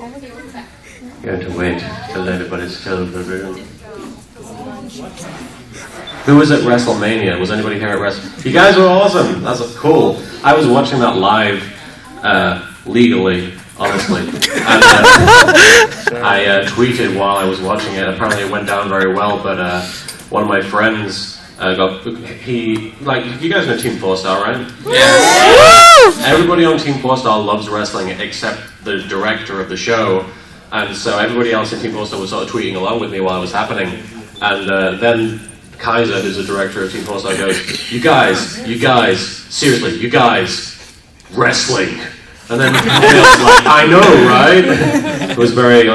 Going to wait till everybody's filled the room. Who was at WrestleMania? Was anybody here at WrestleMania? You guys were awesome. That's cool. I was watching that live, legally, honestly. And I tweeted while I was watching it. Apparently it went down very well, but one of my friends you guys know Team 4-Star, right? Yes! Everybody on Team 4-Star loves wrestling except the director of the show. And so everybody else in Team 4-Star was sort of tweeting along with me while it was happening. And then Kaiser, who's the director of Team 4-Star, goes, you guys, seriously, you guys, wrestling. And then I was like, I know, right? It was very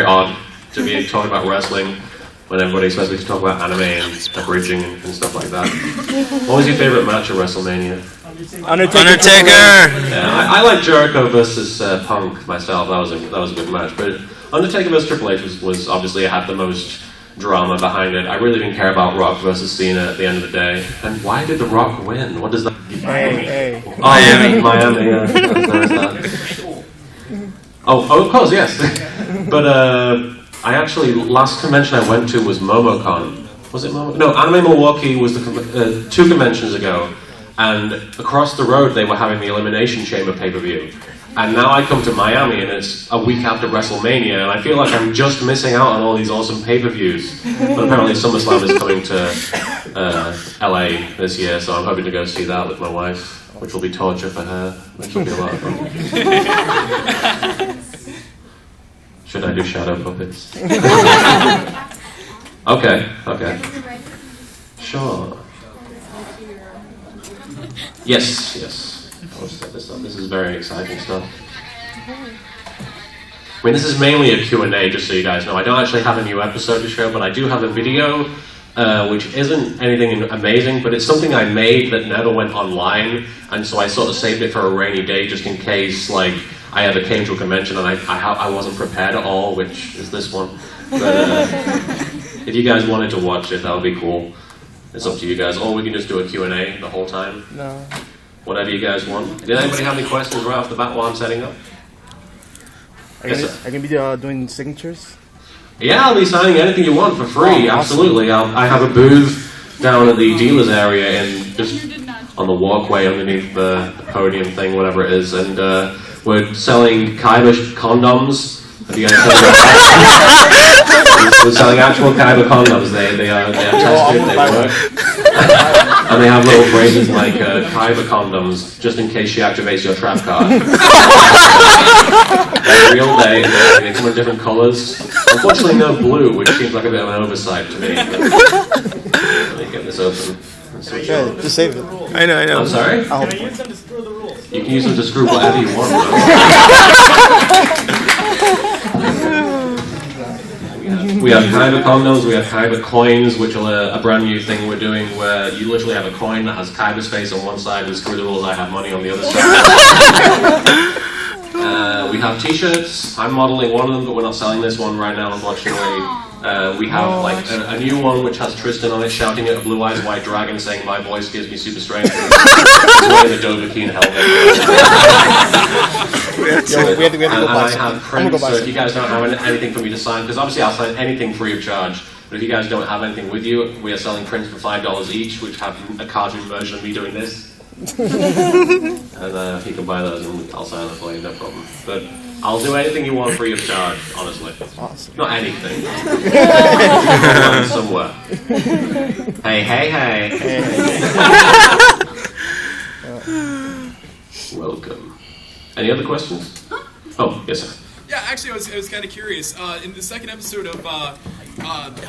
odd to be talking about wrestling when everybody expects me to talk about anime and abridging and stuff like that. What was your favorite match at WrestleMania? Undertaker! Yeah, I like Jericho versus Punk myself. That was a good match. But Undertaker versus Triple H was obviously had the most drama behind it. I really didn't care about Rock versus Cena at the end of the day. And why did The Rock win? What does that mean? Hey. Miami, yeah. There's that. Oh, of course, yes. But I actually, last convention I went to was MomoCon. Was it Momo? No, Anime Milwaukee was 2 conventions ago. And across the road they were having the Elimination Chamber pay-per-view. And now I come to Miami and it's a week after WrestleMania and I feel like I'm just missing out on all these awesome pay-per-views. But apparently SummerSlam is coming to LA this year, so I'm hoping to go see that with my wife, which will be torture for her, which will be a lot of fun. Should I do shadow puppets? Okay. Sure. Yes. I'll set this up. This is very exciting stuff. I mean, this is mainly a Q&A, just so you guys know. I don't actually have a new episode to show, but I do have a video, which isn't anything amazing, but it's something I made that never went online, and so I sort of saved it for a rainy day, just in case, like, I ever came to a convention and I wasn't prepared at all, which is this one. But if you guys wanted to watch it, that would be cool. It's up to you guys. Or we can just do a Q&A the whole time. No. Whatever you guys want. Did anybody have any questions right off the bat while I'm setting up? I can be doing signatures? Yeah, I'll be signing anything you want for free. Oh, absolutely. I have a booth down at the dealer's area and just on the walkway underneath the podium thing, whatever it is. And we're selling Kaiba condoms. Have you guys heard about that? We're selling actual Kaiba condoms. They are tested, they work. And they have little phrases like Kaiba condoms, just in case she activates your trap card. They're real they come in different colours. Unfortunately no blue, which seems like a bit of an oversight to me. Let me get this open. Yeah, just save it. I know. I'm sorry? You can use them to screw the rules. You can use them to screw whatever you want. We have Kaiba condoms, we have Kaiba coins, which are a brand new thing we're doing where you literally have a coin that has Kaiba's face on one side and Screw the Rules, I have money on the other side. We have t-shirts. I'm modeling one of them, but we're not selling this one right now, unfortunately. We have like a new one which has Tristan on it shouting at a blue eyes white dragon saying my voice gives me super strength. Wearing the Dovahkiin helmet. And I have prints, so if you guys don't have anything for me to sign, because obviously I'll sign anything free of charge, but if you guys don't have anything with you, we are selling prints for $5 each, which have a cartoon version of me doing this. And you can buy those and I'll sign them for you, no problem. But I'll do anything you want free of charge, honestly. Awesome. Not anything. Somewhere. Hey. Welcome. Any other questions? Oh, yes, sir. Yeah, actually, I was kind of curious. In the second episode of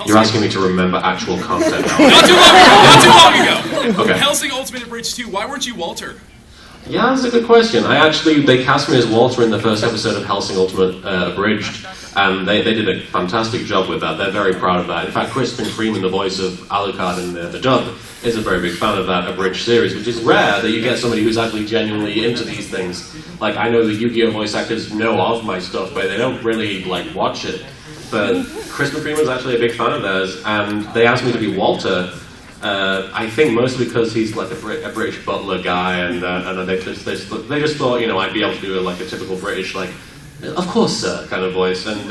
You're asking me to remember actual content now. Not too long ago. Okay. Hellsing Ultimate Abridged 2. Why weren't you Walter? Yeah, that's a good question. They cast me as Walter in the first episode of Hellsing Ultimate Abridged, and they did a fantastic job with that. They're very proud of that. In fact, Crispin Freeman, the voice of Alucard in the dub, is a very big fan of that Abridged series, which is rare that you get somebody who's actually genuinely into these things. Like, I know the Yu-Gi-Oh! Voice actors know of my stuff, but they don't really, watch it. But Crispin Freeman's actually a big fan of theirs, and they asked me to be Walter. I think mostly because he's like a British butler guy, and they just thought, I'd be able to do a typical British of course, sir, kind of voice. And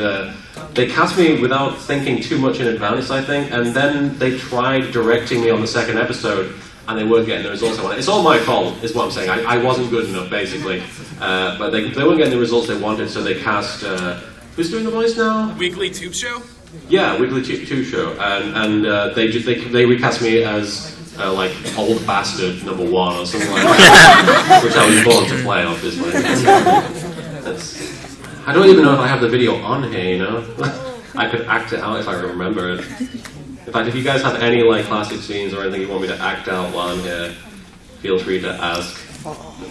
they cast me without thinking too much in advance, I think. And then they tried directing me on the second episode, and they weren't getting the results I wanted. It's all my fault, is what I'm saying. I wasn't good enough, basically. But they weren't getting the results they wanted, so they cast... who's doing the voice now? Weekly tube show? Yeah, Weekly Tube Show. And they recast me as... like old bastard #1 or something like that, which I was born to play, obviously. I don't even know if I have the video on here, you know. I could act it out if I remember it. In fact, if you guys have any like classic scenes or anything you want me to act out while I'm here, feel free to ask.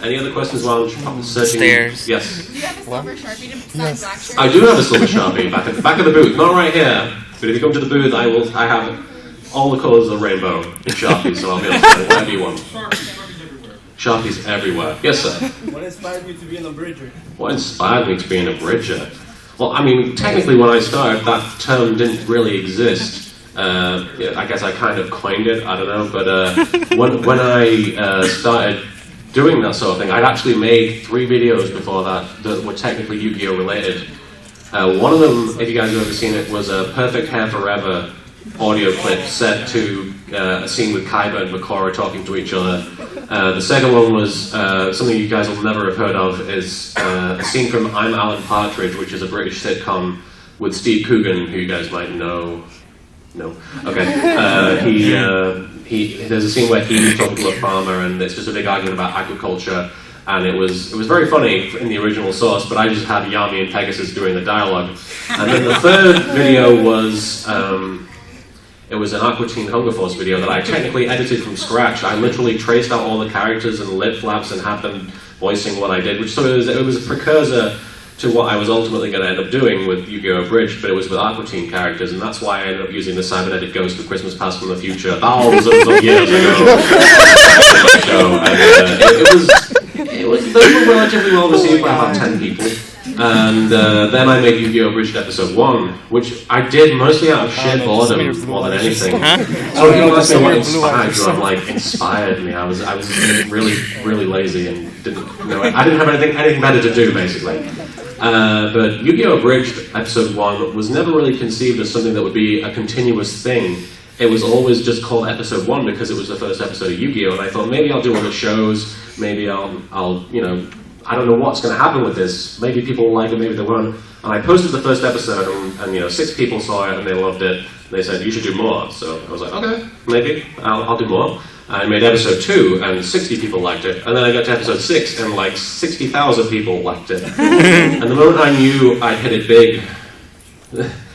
Any other questions while I'm searching? Stairs. Yes. Do you have a silver Sharpie to sign black shirt? I do have a silver Sharpie back at the back of the booth, not right here. But if you come to the booth, I have all the colours of the rainbow in Sharpie, so I'll be able to sign whatever you want. Sharpies everywhere. Yes, sir. What inspired you to be an abridger? What inspired me to be an abridger? Well, I mean, technically when I started, that term didn't really exist. Yeah, I guess I kind of coined it, I don't know, but when I started doing that sort of thing, I'd actually made 3 videos before that were technically Yu-Gi-Oh! Related. One of them, if you guys have ever seen it, was a Perfect Hair Forever audio clip set to a scene with Kaiba and Makora talking to each other. The second one was something you guys will never have heard of, is a scene from I'm Alan Partridge, which is a British sitcom with Steve Coogan, who you guys might know. No. Okay. There's a scene where he's talking to a farmer, and it's just a big argument about agriculture. And it was very funny in the original source, but I just had Yami and Pegasus doing the dialogue. And then the third video was it was an Aqua Teen Hunger Force video that I technically edited from scratch. I literally traced out all the characters and lip flaps and had them voicing what I did, which so it was a precursor to what I was ultimately going to end up doing with Yu-Gi-Oh! Abridged, but it was with Aqua Teen characters, and that's why I ended up using the cybernetic ghost of Christmas Past from the Future thousands of years ago. So, those were relatively well received by about 10 people. And then I made Yu-Gi-Oh! Abridged Episode 1, which I did mostly out of sheer boredom more than anything. So if you ask me what inspired you, I'm like, inspired me. I was really lazy and didn't know I didn't have anything better to do, basically. But Yu-Gi-Oh! Abridged Episode 1 was never really conceived as something that would be a continuous thing. It was always just called Episode 1 because it was the first episode of Yu-Gi-Oh! And I thought maybe I'll do other shows, maybe I'll you know, I don't know what's going to happen with this. Maybe people will like it, maybe they won't. And I posted the first episode, and you know, 6 people saw it and they loved it. They said, you should do more. So I was like, okay, maybe, I'll do more. I made episode 2, and 60 people liked it. And then I got to episode 6, and like 60,000 people liked it. And the moment I knew I'd hit it big,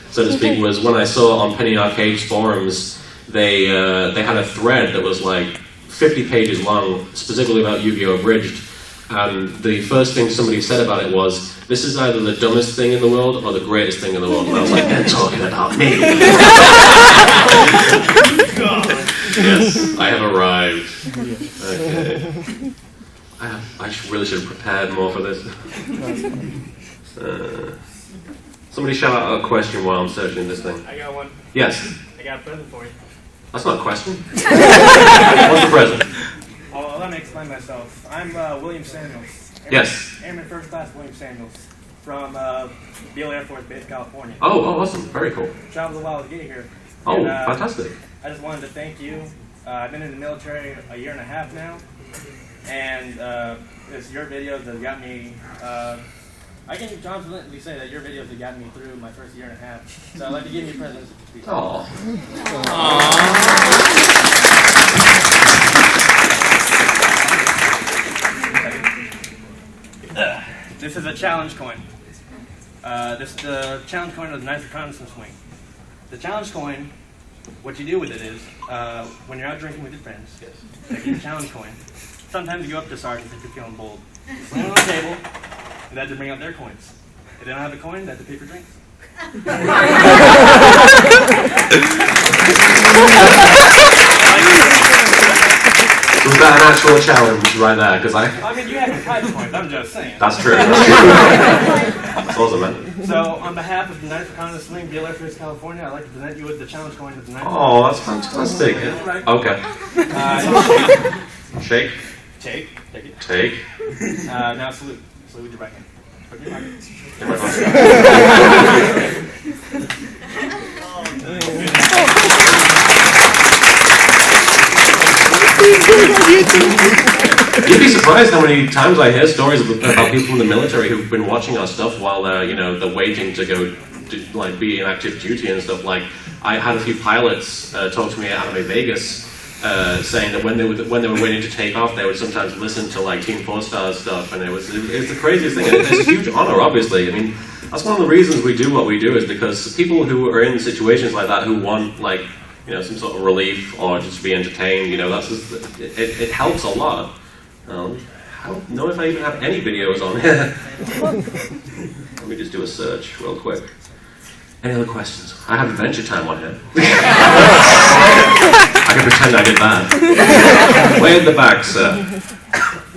so to speak, was when I saw on Penny Arcade's forums, they had a thread that was like 50 pages long, specifically about Yu-Gi-Oh! Abridged. And the first thing somebody said about it was, this is either the dumbest thing in the world or the greatest thing in the world. And I was like, they're talking about me. Yes, I have arrived. Okay. I really should have prepared more for this. Somebody shout out a question while I'm searching this thing. I got one. Yes. I got a present for you. That's not a question. What's the present? Oh, let me explain myself. I'm William Samuels. Airman First Class William Samuels from Beale Air Force Base, California. Oh, awesome. Very cool. Traveled a while to get here. Oh, And, fantastic. I just wanted to thank you. I've been in the military a year and a half now, and it's your videos that got me. I can confidently say that your videos have gotten me through my first year and a half. So I'd like to give you a present. Aww. This is a challenge coin. This is the challenge coin of the Knights Reconnaissance Wing. The challenge coin, what you do with it is, when you're out drinking with your friends, take your challenge coin. Sometimes you go up to sergeants if you're feeling bold. Slam it on the table, and they have to bring out their coins. If they don't have a coin, they have to pay for drinks. Was that an actual challenge right there? Because I mean, you have your kite coins, I'm just saying. That's true. That's awesome, man. So, on behalf of the Knights Reconnaissance Wing, Beale Air Force, California, I'd like to present you with the challenge coin of the Knights. Oh, that's fantastic. Okay. Shake. Shake. Take it. Take. Now salute. Salute with your right hand. In my pocket. You'd be surprised how many times I hear stories about people in the military who've been watching our stuff while they're, they're waiting to go, be in active duty and stuff. Like, I had a few pilots talk to me at Anime Vegas, saying that when they were waiting to take off, they would sometimes listen to like Team 4 Stars stuff, and it was the craziest thing. And it's a huge honor, obviously. I mean, that's one of the reasons we do what we do, is because people who are in situations like that, who want like some sort of relief or just to be entertained, that's just, it helps a lot. I don't know if I even have any videos on here. Let me just do a search real quick. Any other questions? I have Adventure Time on here. I can pretend I did that. Way at the back, sir.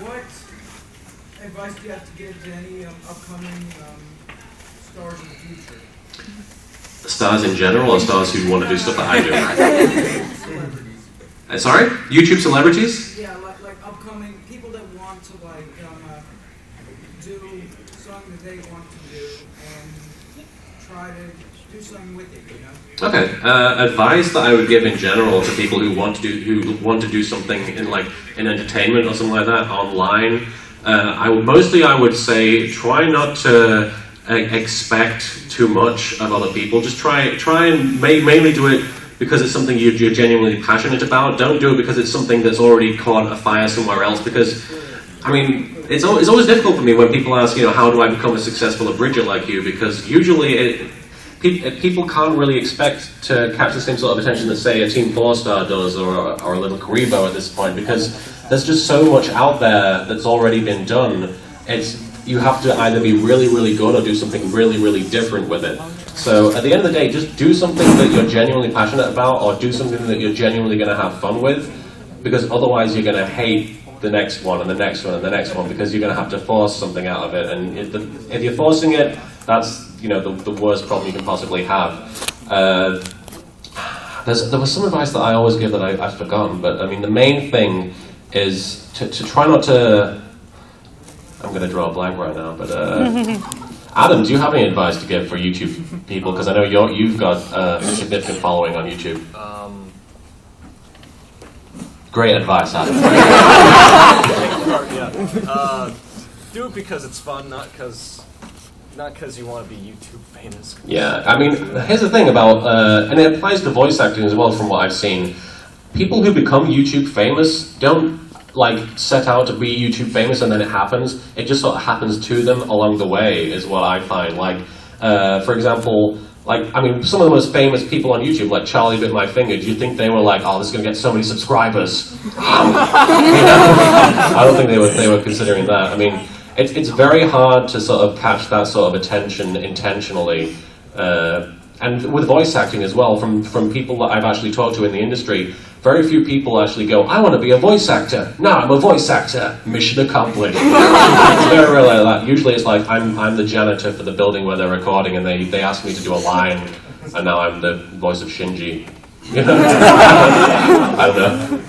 What advice do you have to give to any upcoming stars in the future? Stars in general, or stars who want to do stuff that I do? Sorry? YouTube celebrities? Yeah, like upcoming people that want to do something that they want to do and try to do something with it, Okay. Advice that I would give in general to people who want to do something in entertainment or something like that online. I would say try not to expect too much of other people. Just try and mainly do it because it's something you're genuinely passionate about. Don't do it because it's something that's already caught a fire somewhere else. Because, I mean, it's always difficult for me when people ask, how do I become a successful abridger like you? Because usually people can't really expect to catch the same sort of attention that, say, a Team 4 Star does or a LittleKuriboh at this point, because there's just so much out there that's already been done. You have to either be really, really good or do something really, really different with it. So at the end of the day, just do something that you're genuinely passionate about, or do something that you're genuinely going to have fun with, because otherwise you're going to hate the next one and the next one and the next one, because you're going to have to force something out of it. And if you're forcing it, that's the worst problem you can possibly have. There was some advice that I always give that I've forgotten, but I mean the main thing is to try not to. I'm going to draw a blank right now, but Adam, do you have any advice to give for YouTube people? Because I know you've got a significant following on YouTube. Great advice, Adam. Do it because it's fun, not because you want to be YouTube famous. Yeah, I mean, here's the thing about, and it applies to voice acting as well from what I've seen. People who become YouTube famous don't set out to be YouTube famous and then it happens. It just sort of happens to them along the way is what I find. For example, some of the most famous people on YouTube, like Charlie Bit My Finger, do you think they were like, oh, this is going to get so many subscribers? I don't think they were considering that. I mean, it's very hard to sort of catch that sort of attention intentionally. And with voice acting as well, from people that I've actually talked to in the industry, very few people actually go, I want to be a voice actor. Now I'm a voice actor. Mission accomplished. It's very rare like that. Usually it's like, I'm the janitor for the building where they're recording, and they ask me to do a line, and now I'm the voice of Shinji. I don't know.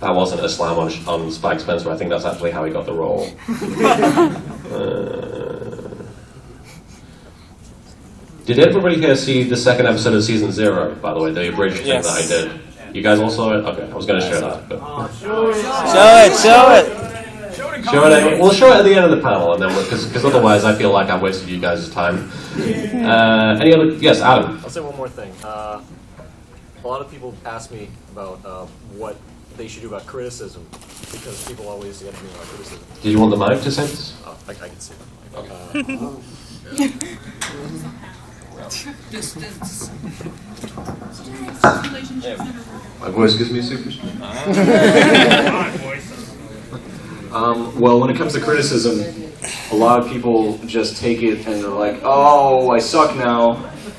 That wasn't a slam on Spike Spencer. I think that's actually how he got the role. Did everybody here see the second episode of Season 0, by the way, the abridged thing that I did? You guys all saw it? Okay, I was going to share that. But... Show it! We'll show it at the end of the panel, and then because otherwise I feel like I wasted you guys' time. Any other? Yes, Adam. I'll say one more thing. A lot of people ask me about what they should do about criticism, because people always get me about criticism. Did you want the mic to say this? Oh, I can see that. My voice gives me super. Well, when it comes to criticism, a lot of people just take it and they're like, oh, I suck now,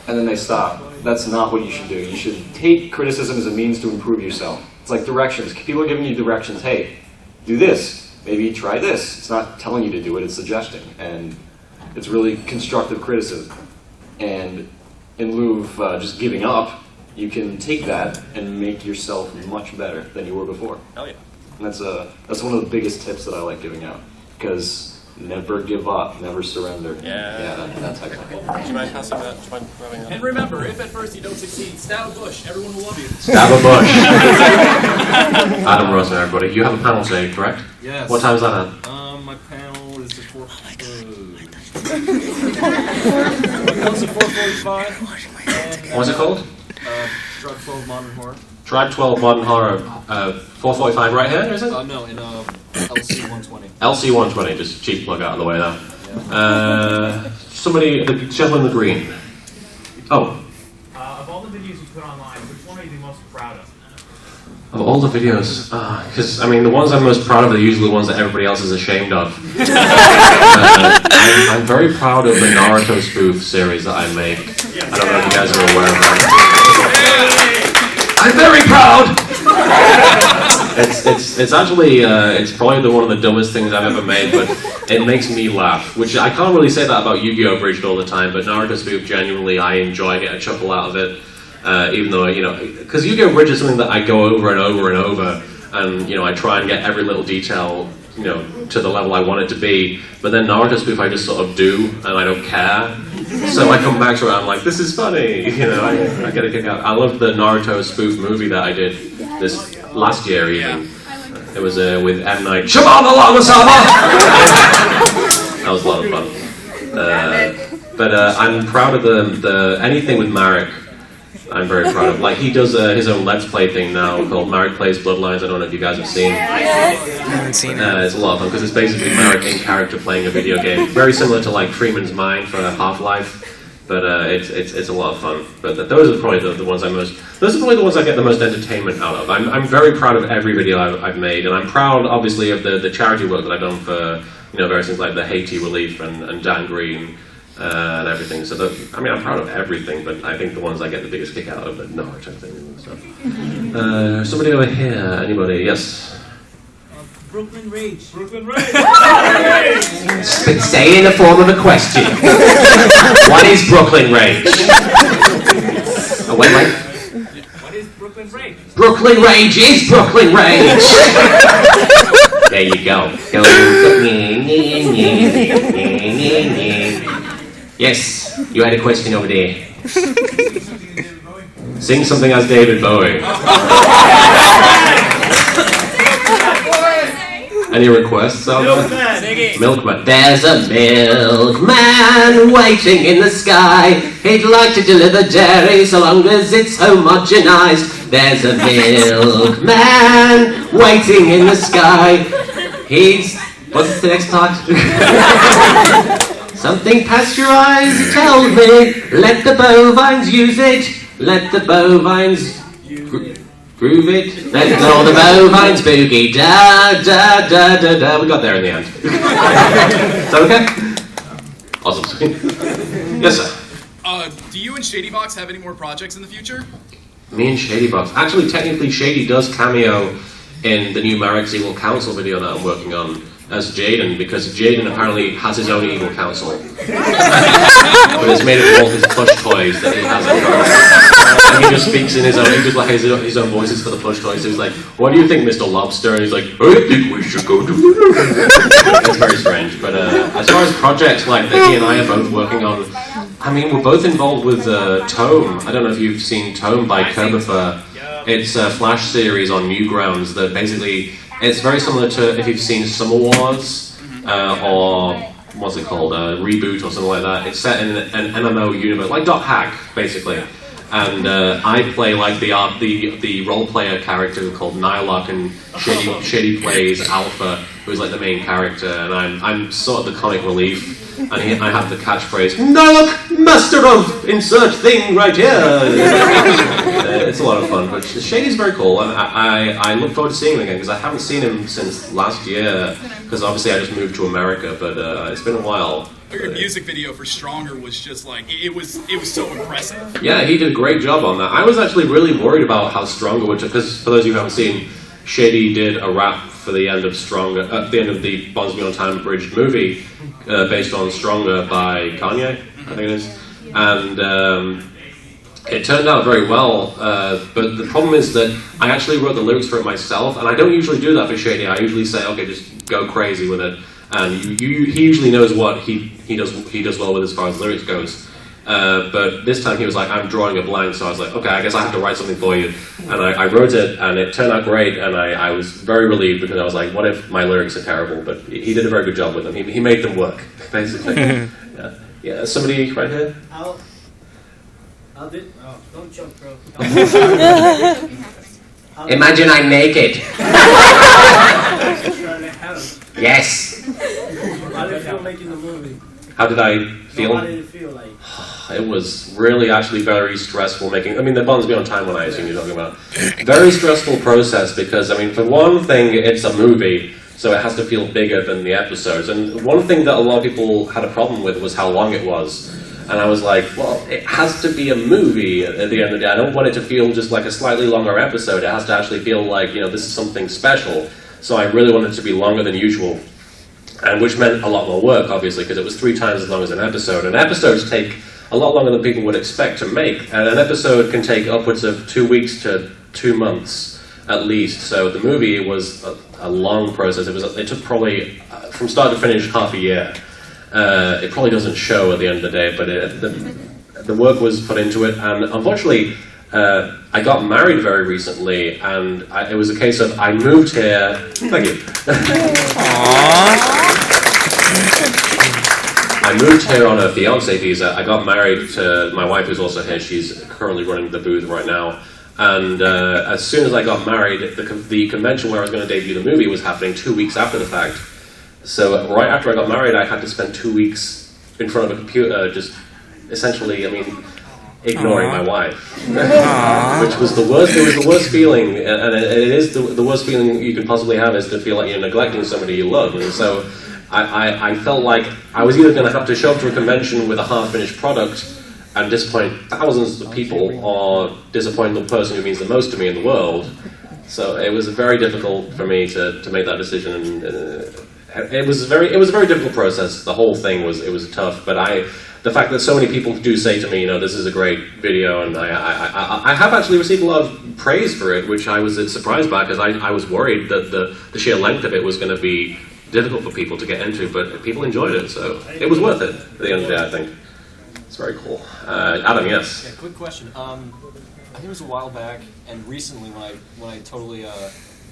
and then they stop. That's not what you should do. You should take criticism as a means to improve yourself. It's like directions. People are giving you directions. Hey, do this. Maybe try this. It's not telling you to do it, it's suggesting. And it's really constructive criticism. And in lieu of just giving up, you can take that and make yourself much better than you were before. Oh yeah. And that's one of the biggest tips that I like giving out. Because never give up, never surrender. Yeah. That type of thing. Do you mind passing that? Do you mind grabbing that? And remember, if at first you don't succeed, stab a bush. Everyone will love you. Stab a bush. Adam Rosen, everybody. You have a panel today, correct? Yes. What time is that at? My panel is at 4. Panel's at 4:45. What's it called? Drug 12 Modern Horror. Tribe 12 Modern Horror, 4:45 right here, is it? No, in LC 120. LC 120, just cheap plug out of the way there. Somebody, the gentleman in the green. Oh. Of all the videos you put online, which one are you the most proud of? Of all the videos, because I mean, the ones I'm most proud of are usually the ones that everybody else is ashamed of. I'm very proud of the Naruto spoof series that I make. I don't know if you guys are aware of that. I'm very proud. It's actually it's probably one of the dumbest things I've ever made, but it makes me laugh. Which I can't really say that about Yu-Gi-Oh! Bridged all the time, but Naruto spoof genuinely I enjoy, I get a chuckle out of it. Even though, because Yu-Gi-Oh! Bridge is something that I go over and over and over, and, I try and get every little detail, to the level I want it to be, but then Naruto spoof I just sort of do, and I don't care. So I come back to it, I'm like, this is funny, I get a kick out. I loved the Naruto spoof movie that I did this last year, even. It was with M. Night Shyamalan. That was a lot of fun. But I'm proud of the anything with Marek. I'm very proud of. Like, he does his own Let's Play thing now called Marek Plays Bloodlines. I don't know if you guys have seen. I haven't seen it. It's a lot of fun because it's basically Marek in character playing a video game. Very similar to like Freeman's Mind for Half-Life, but it's a lot of fun. But those are probably the ones those are probably the ones I get the most entertainment out of. I'm very proud of every video I've made, and I'm proud obviously of the charity work that I've done for various things like the Haiti Relief and Dan Green. And everything. So, I'm proud of everything, but I think the ones I get the biggest kick out of are Naruto things and stuff. Somebody over here, anybody? Yes? Brooklyn Rage. Brooklyn Rage! Say in the form of a question. What is Brooklyn Rage? Oh, wait. What is Brooklyn Rage? Brooklyn Rage is Brooklyn Rage! There you go. Yes, you had a question over there. Sing something as David Bowie. Any requests out there? Milkman. There's a milkman waiting in the sky. He'd like to deliver dairy so long as it's homogenized. There's a milkman waiting in the sky. What's the next part? Something pasteurized, he told me. Let the bovines use it. Let the bovines groove it. Let all the bovines boogie. Da, da, da, da, da. We got there in the end. Is that okay? Awesome. Yes, sir. Do you and Shadybox have any more projects in the future? Me and Shadybox. Actually, technically, Shady does cameo in the new Marek's Evil Council video that I'm working on as Jaden, because Jaden apparently has his own evil council. But it's made of all his plush toys that he has in and he just speaks in his own, he just like his own voices for the plush toys. So he's like, what do you think, Mr. Lobster? And he's like, I think we should go to It's very strange. But as far as projects like that he and I are both working on, we're both involved with Tome. I don't know if you've seen Tome by Kerbifer. It's a Flash series on Newgrounds that basically, it's very similar to if you've seen Summer Wars, or what's it called, Reboot or something like that. It's set in an MMO universe, like .hack, basically. And I play like the role player character called Nihilok, and Shady plays Alpha, who's like the main character, and I'm sort of the comic relief. And I have the catchphrase, Nihilok, master of insert thing right here. It's a lot of fun, but Shady's very cool, and I look forward to seeing him again, because I haven't seen him since last year, because obviously I just moved to America, but it's been a while. Your music video for Stronger was just like, it was so impressive. Yeah, he did a great job on that. I was actually really worried about how Stronger would, because for those of you who haven't seen, Shady did a rap for the end of Stronger, at the end of the Bonds Beyond Time abridged movie, based on Stronger by Kanye, I think it is. And it turned out very well, but the problem is that I actually wrote the lyrics for it myself, and I don't usually do that for Shady. I usually say, okay, just go crazy with it. and he usually knows what he does well with as far as lyrics goes. But this time he was like, I'm drawing a blank, so I was like, okay, I guess I have to write something for you. And I wrote it, and it turned out great, and I was very relieved because I was like, what if my lyrics are terrible? But he did a very good job with them. He made them work, basically. Yeah, somebody right here? I'll do. Oh, don't choke, bro. Imagine I'm naked. Yes. How did you feel making the movie? How did I feel? How did it feel like? It was really actually very stressful making. I mean, the Bond's beyond time when I assume you're talking about. Very stressful process because, I mean, for one thing, it's a movie, so it has to feel bigger than the episodes. And one thing that a lot of people had a problem with was how long it was. And I was like, well, it has to be a movie at the end of the day. I don't want it to feel just like a slightly longer episode. It has to actually feel like, you know, this is something special. So I really wanted it to be longer than usual. And which meant a lot more work, obviously, because it was 3 times as long as an episode. And episodes take a lot longer than people would expect to make. And an episode can take upwards of 2 weeks to 2 months, at least. So the movie was a long process. It took probably, from start to finish, half a year. It probably doesn't show at the end of the day, but the work was put into it. And unfortunately, I got married very recently, and it was a case of I moved here. Thank you. I moved here on a fiancé visa. I got married to my wife, who's also here. She's currently running the booth right now. And as soon as I got married, the convention where I was going to debut the movie was happening 2 weeks after the fact. So right after I got married, I had to spend 2 weeks in front of a computer, just essentially, I mean, ignoring my wife, which was the worst. It was the worst feeling, and it is the worst feeling you can possibly have is to feel like you're neglecting somebody you love. And so I felt like I was either going to have to show up to a convention with a half-finished product and disappoint thousands of people, or disappoint the person who means the most to me in the world. So it was very difficult for me to make that decision. It was a very difficult process. The whole thing was tough, but the fact that so many people do say to me, you know, this is a great video, and I have actually received a lot of praise for it, which I was surprised by, because I was worried that the sheer length of it was going to be difficult for people to get into, but people enjoyed it, so it was worth it at the end of the day, I think. It's very cool. Adam, yes? Yeah, quick question. I think it was a while back, and recently when I totally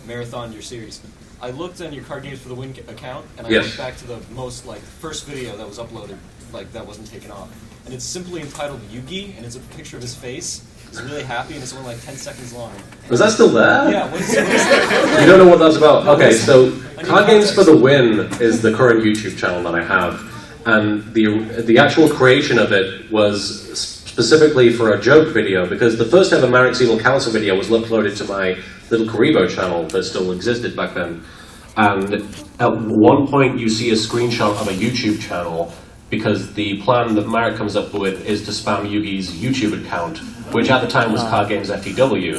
marathoned your series, I looked on your Card Games for the Win account, and I went back to the first video that was uploaded, that wasn't taken off. And it's simply entitled Yugi, and it's a picture of his face. He's really happy, and it's only like 10 seconds long. Was that still there? Yeah. What is that? You don't know what that's about? Okay, so Card Games for the Win is the current YouTube channel that I have. And the actual creation of it was specifically for a joke video, because the first ever Marek Seidel Council video was uploaded to my LittleKuriboh channel that still existed back then. And at one point you see a screenshot of a YouTube channel, because the plan that Marek comes up with is to spam Yugi's YouTube account, which at the time was Card Games FTW.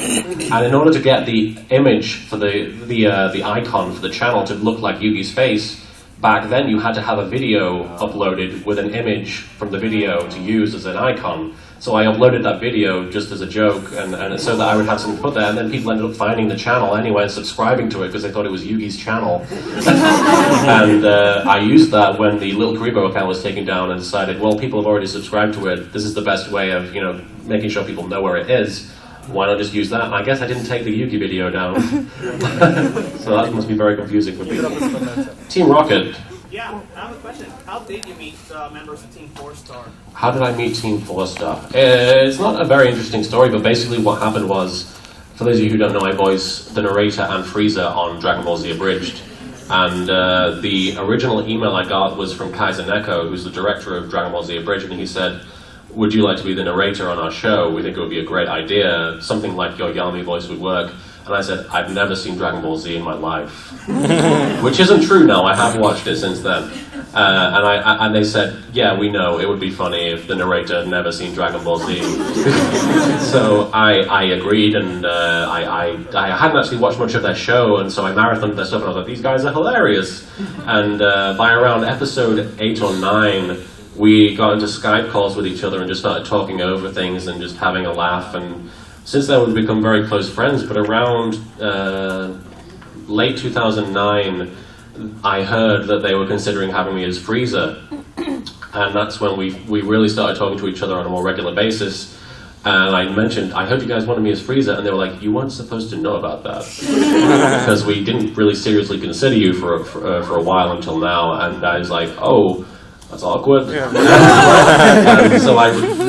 And in order to get the image for the icon for the channel to look like Yugi's face, back then you had to have a video uploaded with an image from the video to use as an icon. So I uploaded that video just as a joke, and so that I would have something to put there, and then people ended up finding the channel anyway and subscribing to it because they thought it was Yugi's channel. And I used that when the LittleKuriboh account was taken down, and decided, well, people have already subscribed to it. This is the best way of, you know, making sure people know where it is. Why not just use that? And I guess I didn't take the Yugi video down. So that must be very confusing for people. Team Rocket. Yeah, I have a question. How did you meet members of Team 4-Star? How did I meet Team 4-Star? It's not a very interesting story, but basically what happened was, for those of you who don't know, I voice the narrator and Frieza on Dragon Ball Z Abridged. And the original email I got was from Kaiser Neko, who's the director of Dragon Ball Z Abridged, and he said, would you like to be the narrator on our show? We think it would be a great idea. Something like your Yami voice would work. And I said, I've never seen Dragon Ball Z in my life. Which isn't true now, I have watched it since then. And they said, yeah, we know, it would be funny if the narrator had never seen Dragon Ball Z. So I agreed, and I hadn't actually watched much of their show, and so I marathoned their stuff, and I was like, these guys are hilarious. And by around episode 8 or 9, we got into Skype calls with each other and just started talking over things and just having a laugh. And since then, we've become very close friends. But around late 2009, I heard that they were considering having me as Frieza, and that's when we really started talking to each other on a more regular basis. And I mentioned, I heard you guys wanted me as Frieza, and they were like, you weren't supposed to know about that. Because we didn't really seriously consider you for a while until now. And I was like, oh, that's awkward. And so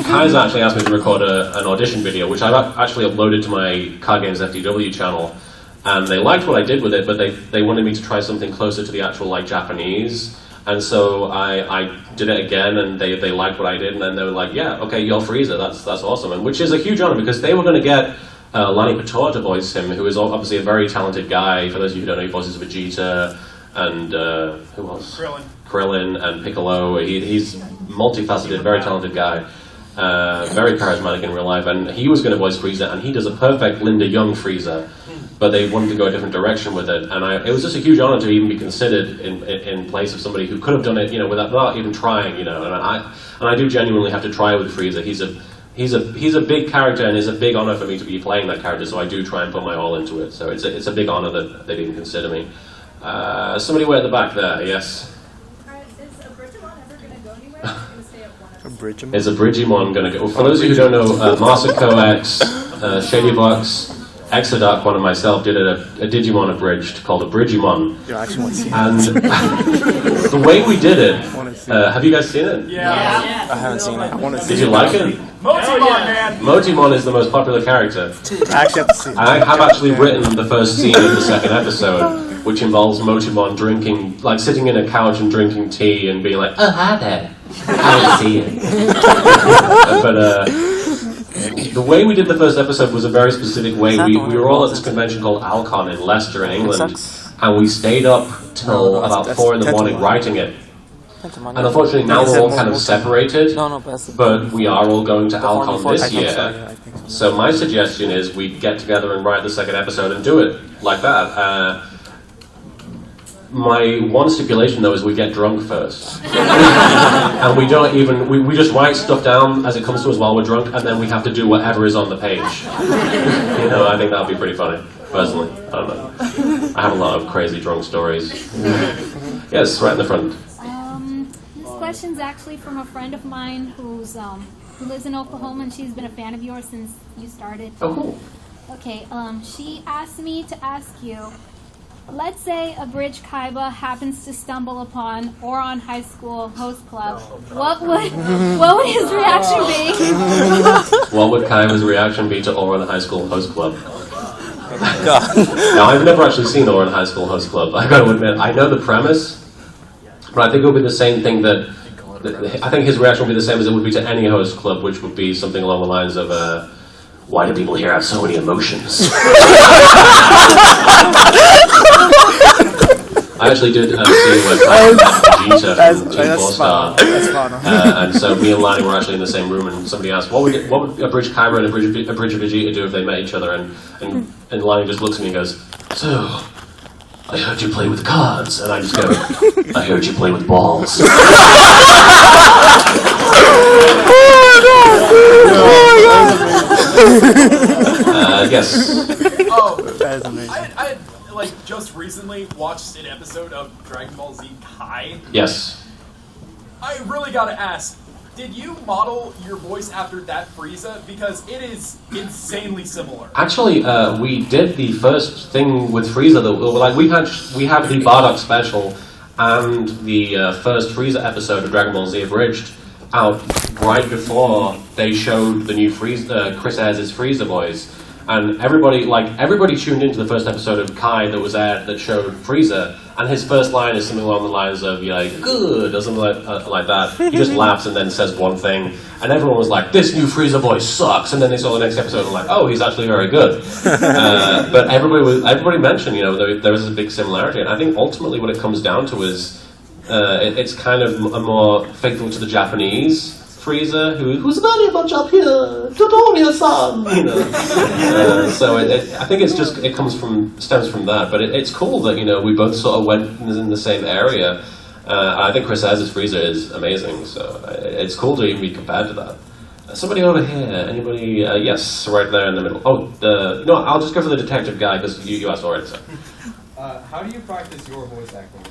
Kai's actually asked me to record an audition video, which I've actually uploaded to my Card Games FDW channel. And they liked what I did with it, but they wanted me to try something closer to the actual like Japanese. And so I did it again, and they liked what I did, and then they were like, yeah, okay, you're Frieza, that's awesome. And which is a huge honor, because they were going to get Lani Pator to voice him, who is obviously a very talented guy. For those of you who don't know, he voices Vegeta, and who else? Krillin and Piccolo. He's multifaceted, very talented guy. Very charismatic in real life, and he was going to voice Frieza, and he does a perfect Linda Young Frieza. But they wanted to go a different direction with it, and it was just a huge honor to even be considered in place of somebody who could have done it, without even trying, And I do genuinely have to try with Frieza. He's a big character, and it's a big honor for me to be playing that character. So I do try and put my all into it. So it's a big honor that they didn't consider me. Somebody way at the back there, yes. Is a Bridgemon ever going to go anywhere? Or going to stay at one episode? Is a Bridgemon going to go? Well, for those of you who don't know, Masako X, Shady Box, Exodark One and myself did a Digimon abridged called a Bridgemon. And the way we did it, have you guys seen it? Yeah. I haven't seen it. Did you like it? Motimon, man! Motimon is the most popular character. I actually have to see it. I have actually written the first scene of the second episode, which involves Motimon drinking, like sitting in a couch and drinking tea and being like, oh, hi there. How to see you. But, the way we did the first episode was a very specific way. We were all at this convention called Alcon in Leicester in England, and we stayed up till about 4 in the morning writing it. And unfortunately now we're all kind of separated, but we are all going to Alcon this year. So my suggestion is we get together and write the second episode and do it like that. My one stipulation, though, is we get drunk first. And we don't even, we just write stuff down as it comes to us while we're drunk, and then we have to do whatever is on the page. I think that would be pretty funny, personally. I don't know. I have a lot of crazy drunk stories. Yes, right in the front. This question's actually from a friend of mine who lives in Oklahoma, and she's been a fan of yours since you started. Oh, cool. Okay, she asked me to ask you, let's say a Bridge Kaiba happens to stumble upon Oron High School Host Club. What would his reaction be? What would Kaiba's reaction be to Oron High School Host Club? Now, I've never actually seen Oron High School Host Club. I got to admit, I know the premise, but I think it would be the same thing I think his reaction would be the same as it would be to any host club, which would be something along the lines of, why do people here have so many emotions? I actually did see Vegeta from Team 4-Star. And so me and Lani were actually in the same room, and somebody asked, what would a Bridge Kaiba and a Bridge Vegeta do if they met each other? And Lani just looks at me and goes, so, I heard you play with cards. And I just go, I heard you play with balls. Yes. Oh, that is amazing. I just recently watched an episode of Dragon Ball Z Kai. Yes. I really gotta ask, did you model your voice after that Frieza? Because it is insanely similar. Actually, we did the first thing with Frieza. We have the Bardock special and the first Frieza episode of Dragon Ball Z Abridged out right before they showed the new Frieza, Chris Ayres' Frieza voice. And everybody tuned into the first episode of Kai that was aired that showed Frieza, and his first line is something along the lines of, good, or something like that. He just laughs and then says one thing, and everyone was like, this new Frieza voice sucks, and then they saw the next episode and like, oh, he's actually very good. But everybody mentioned, there was a big similarity, and I think ultimately what it comes down to is, it's kind of a more faithful to the Japanese Frieza, who's very much up here, Dodoria-san, so I think it stems from that, but it's cool that, we both sort of went in the same area. I think Chris Ayres' Frieza is amazing, so it's cool to even be compared to that. Somebody over here, anybody, yes, right there in the middle. Oh, I'll just go for the detective guy, because you asked already, so. How do you practice your voice acting?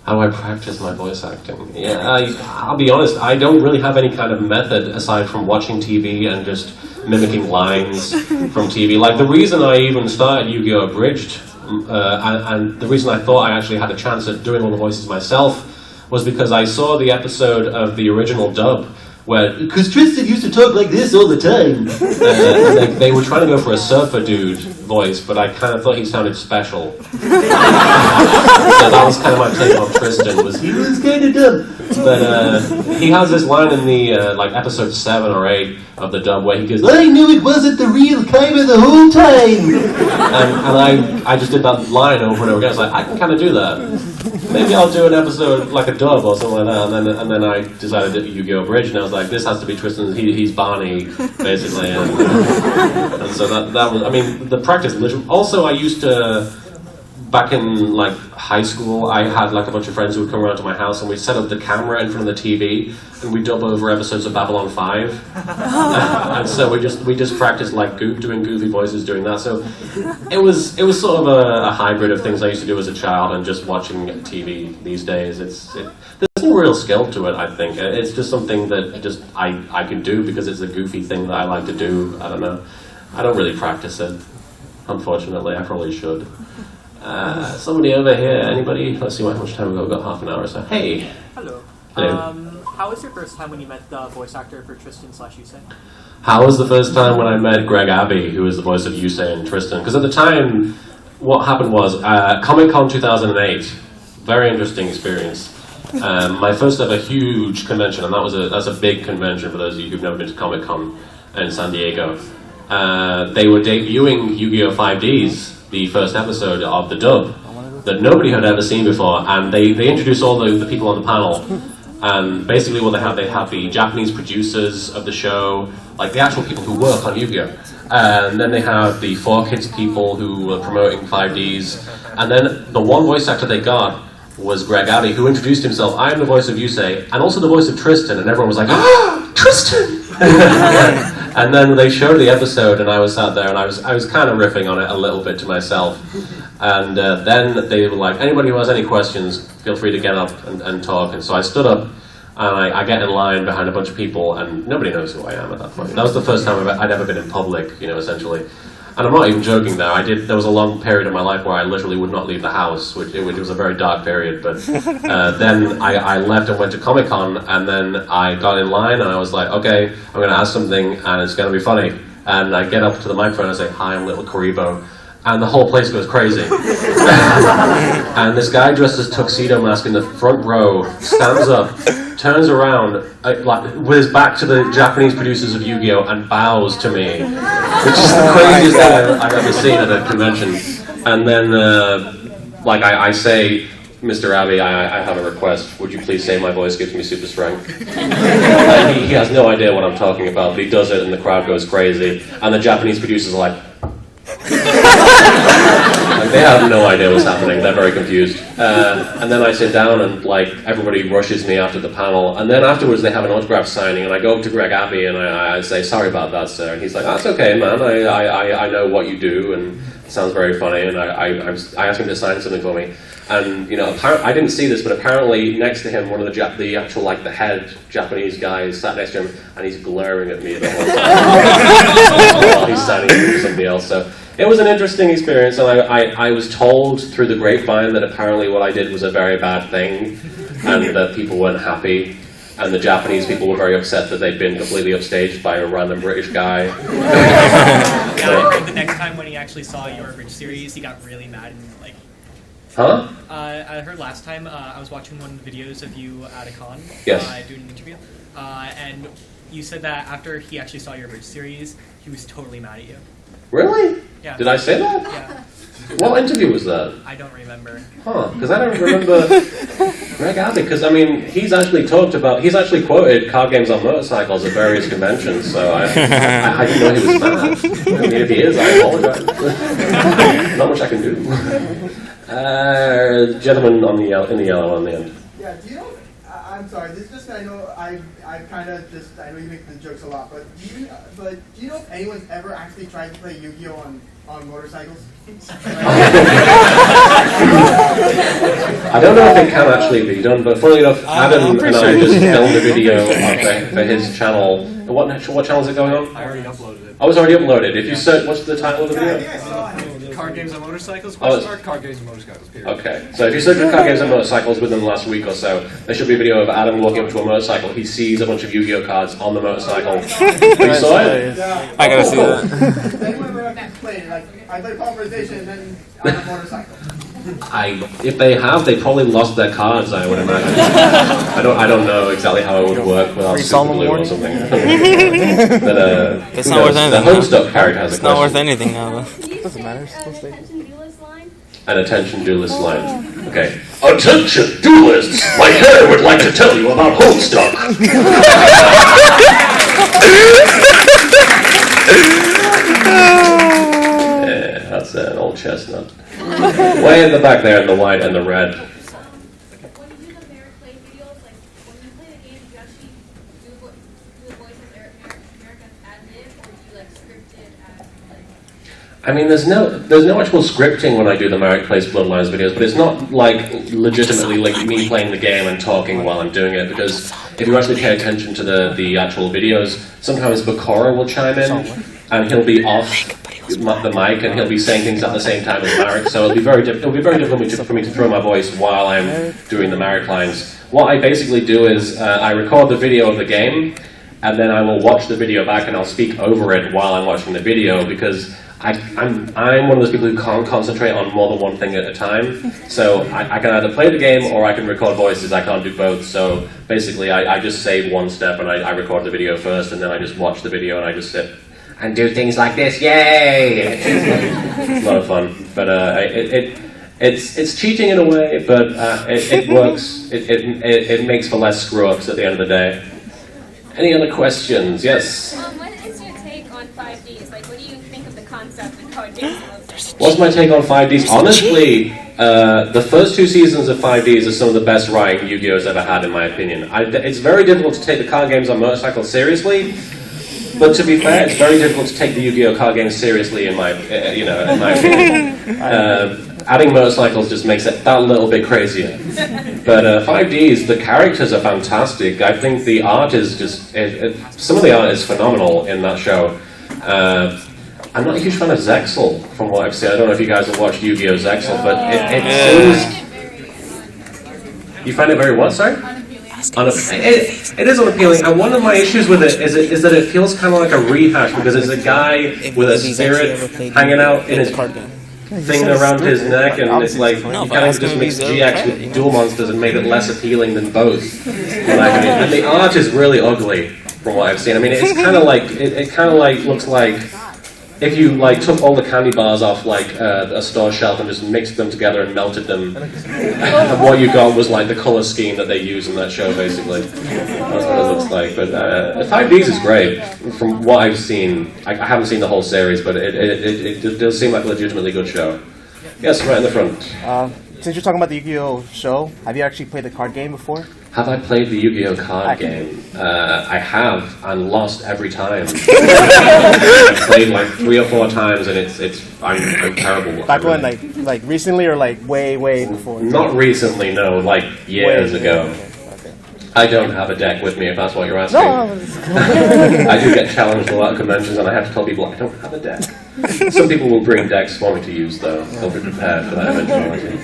How do I practice my voice acting? Yeah, I'll be honest, I don't really have any kind of method aside from watching TV and just mimicking lines from TV. Like, the reason I even started Yu-Gi-Oh! Abridged, and the reason I thought I actually had a chance at doing all the voices myself, was because I saw the episode of the original dub where, because Tristan used to talk like this all the time. And they were trying to go for a surfer dude voice, but I kind of thought he sounded special. So that was kind of my take on Tristan, he was kind of dumb. But he has this line in the, like, episode 7 or 8 of the dub where he goes, I knew it wasn't the real Kaiba the whole time! And I just did that line over and over again. I was like, I can kind of do that. Maybe I'll do an episode like a dub or something like that. And then I decided to Yu-Gi-Oh! Abridged, and I was like, this has to be Tristan. He's Barney, basically. And so that was, I mean, the practice literally. Also, I used to, back in like high school, I had like a bunch of friends who would come around to my house, and we'd set up the camera in front of the TV, and we'd dub over episodes of Babylon 5. And so we just practiced like doing goofy voices doing that. So it was sort of a hybrid of things I used to do as a child and just watching TV these days. There's no real skill to it, I think. It's just something that just I can do because it's a goofy thing that I like to do. I don't know. I don't really practice it, unfortunately. I probably should. Somebody over here, anybody? Let's see how much time we've got, half an hour or so. Hey! Hello. Hello. How was your first time when you met the voice actor for Tristan/Yusei? How was the first time when I met Greg Abbey, who was the voice of Yusei and Tristan? Because at the time, what happened was, Comic-Con 2008, very interesting experience. My first ever huge convention, and that's a big convention for those of you who've never been to Comic-Con in San Diego. They were debuting Yu-Gi-Oh! 5Ds, the first episode of the dub, that nobody had ever seen before, and they introduced all the people on the panel. And basically what they have the Japanese producers of the show, like the actual people who work on Yu-Gi-Oh! And then they have the 4Kids people who were promoting 5Ds. And then the one voice actor they got was Greg Abbey, who introduced himself, I am the voice of Yusei, and also the voice of Tristan, and everyone was like, ah, Tristan! And then they showed the episode, and I was sat there, and I was kind of riffing on it a little bit to myself. And then they were like, anybody who has any questions, feel free to get up and talk. And so I stood up, and I get in line behind a bunch of people, and nobody knows who I am at that point. That was the first time I'd ever been in public, essentially. And I'm not even joking there. There was a long period in my life where I literally would not leave the house, which was a very dark period. But then I left and went to Comic-Con, and then I got in line, and I was like, okay, I'm going to ask something, and it's going to be funny. And I get up to the microphone and I say, hi, I'm LittleKuriboh. And the whole place goes crazy. And this guy dressed as Tuxedo Mask in the front row stands up, turns around with his back to the Japanese producers of Yu-Gi-Oh! And bows to me, which is the craziest thing I've ever seen at a convention. And then, I say, Mr. Abbey, I have a request. Would you please say my voice gives me super strength? And he has no idea what I'm talking about, but he does it and the crowd goes crazy. And the Japanese producers are like, they have no idea what's happening. They're very confused. And then I sit down and everybody rushes me after the panel. And then afterwards they have an autograph signing, and I go up to Greg Abbey and I say, sorry about that, sir. And he's like, that's okay, man. I know what you do, and it sounds very funny. And I asked him to sign something for me. And I didn't see this, but apparently next to him, one of the head Japanese guys sat next to him, and he's glaring at me the whole time while he's signing for somebody else. So it was an interesting experience, and I was told through the grapevine that apparently what I did was a very bad thing, and that people weren't happy, and the Japanese people were very upset that they'd been completely upstaged by a random British guy. I heard the next time when he actually saw your Bridge series, he got really mad and Huh? I heard last time I was watching one of the videos of you at a con, yes. Doing an interview, and you said that after he actually saw your Bridge series, he was totally mad at you. Really? Yeah. Did I say that? Yeah. What interview was that? I don't remember. Huh, because I don't remember Greg Abbey, because he's actually quoted card games on motorcycles at various conventions, so I didn't know he was mad. I mean, if he is, I apologize. Not much I can do. Gentleman in the yellow on the end. Yeah, do you know, I'm sorry. This is just I know I kind of just I know you make the jokes a lot, but do you know if anyone's ever actually tried to play Yu-Gi-Oh on motorcycles? I don't know if it can actually be done, but funnily enough, Adam and I just filmed a video for his channel. What channel is it going on? I already uploaded it. Oh, it's already uploaded. If you search, what's the title of the video? Card games on motorcycles? Oh, Card games on motorcycles, period. Okay, so if you search for card games on motorcycles within the last week or so, there should be a video of Adam walking up to a motorcycle. He sees a bunch of Yu-Gi-Oh cards on the motorcycle. You saw it? I gotta see that. Has anyone ever played like I play conversation and then on a motorcycle? If they have, they probably lost their cards, I would imagine. I don't know exactly how it would work without super glue or something. But, it's not worth anything. The Homestuck character has a It's not worth question. anything now, though. Doesn't matter. Line? An attention duelist line. Okay. Attention duelists! My hair would like to tell you about Homestuck. Yeah, that's an old chestnut. Way in the back there in the white and the red. When you do the Merrick play videos, like when you play the game, do you actually do the voices Merrick ad-lib, or do you like script it as like? I mean, there's no actual scripting when I do the Merrick Plays Bloodlines videos, but it's not like legitimately like me playing the game and talking while I'm doing it, because if you actually pay attention to the actual videos, sometimes Bakura will chime in, and he'll be off the mic, and he'll be saying things at the same time as Merrick, so it'll be very difficult for me to throw my voice while I'm doing the Merrick lines. What I basically do is I record the video of the game, and then I will watch the video back and I'll speak over it while I'm watching the video, because I'm one of those people who can't concentrate on more than one thing at a time. So I can either play the game or I can record voices. I can't do both. So basically I just save one step and I record the video first, and then I just watch the video and I just sit and do things like this. Yay! It's a lot of fun. But it's cheating in a way, but it works. It makes for less screw-ups at the end of the day. Any other questions? Yes? What is your take on 5Ds? Like, what do you think of the concept and card games? What's my take on 5Ds? Honestly, the first two seasons of 5Ds are some of the best writing Yu-Gi-Oh's ever had, in my opinion. It's very difficult to take the card games on motorcycles seriously, but to be fair, it's very difficult to take the Yu-Gi-Oh card games seriously, in my opinion. Adding motorcycles just makes it that little bit crazier. But 5Ds, the characters are fantastic. I think the art is just... some of the art is phenomenal in that show. I'm not a huge fan of Zexal, from what I've seen. I don't know if you guys have watched Yu-Gi-Oh! Zexal, but it seems... You find it very what, sorry? It is unappealing, and one of my issues with it is that it feels kind of like a rehash, because it's a guy with a spirit hanging out in his thing around his neck, and it's like, you kind of just mixed GX with Duel Monsters and made it less appealing than both. And the art is really ugly, from what I've seen. I mean, it's kind of like, it kind of like looks like if you like took all the candy bars off like a store shelf and just mixed them together and melted them, and what you got was like the color scheme that they use in that show, basically. That's what it looks like. But 5Ds is great. From what I've seen, I haven't seen the whole series, but it does seem like a legitimately good show. Yes, right in the front. Since you're talking about the Yu-Gi-Oh show, have you actually played the card game before? Have I played the Yu-Gi-Oh card game? I have, and lost every time. I've played like 3 or 4 times, and I'm terrible. Back when, like recently, or like way before? Not recently, no. Like years ago. Okay. I don't have a deck with me, if that's what you're asking. No. I do get challenged a lot at conventions, and I have to tell people I don't have a deck. Some people will bring decks for me to use, though. They'll be prepared for that eventuality.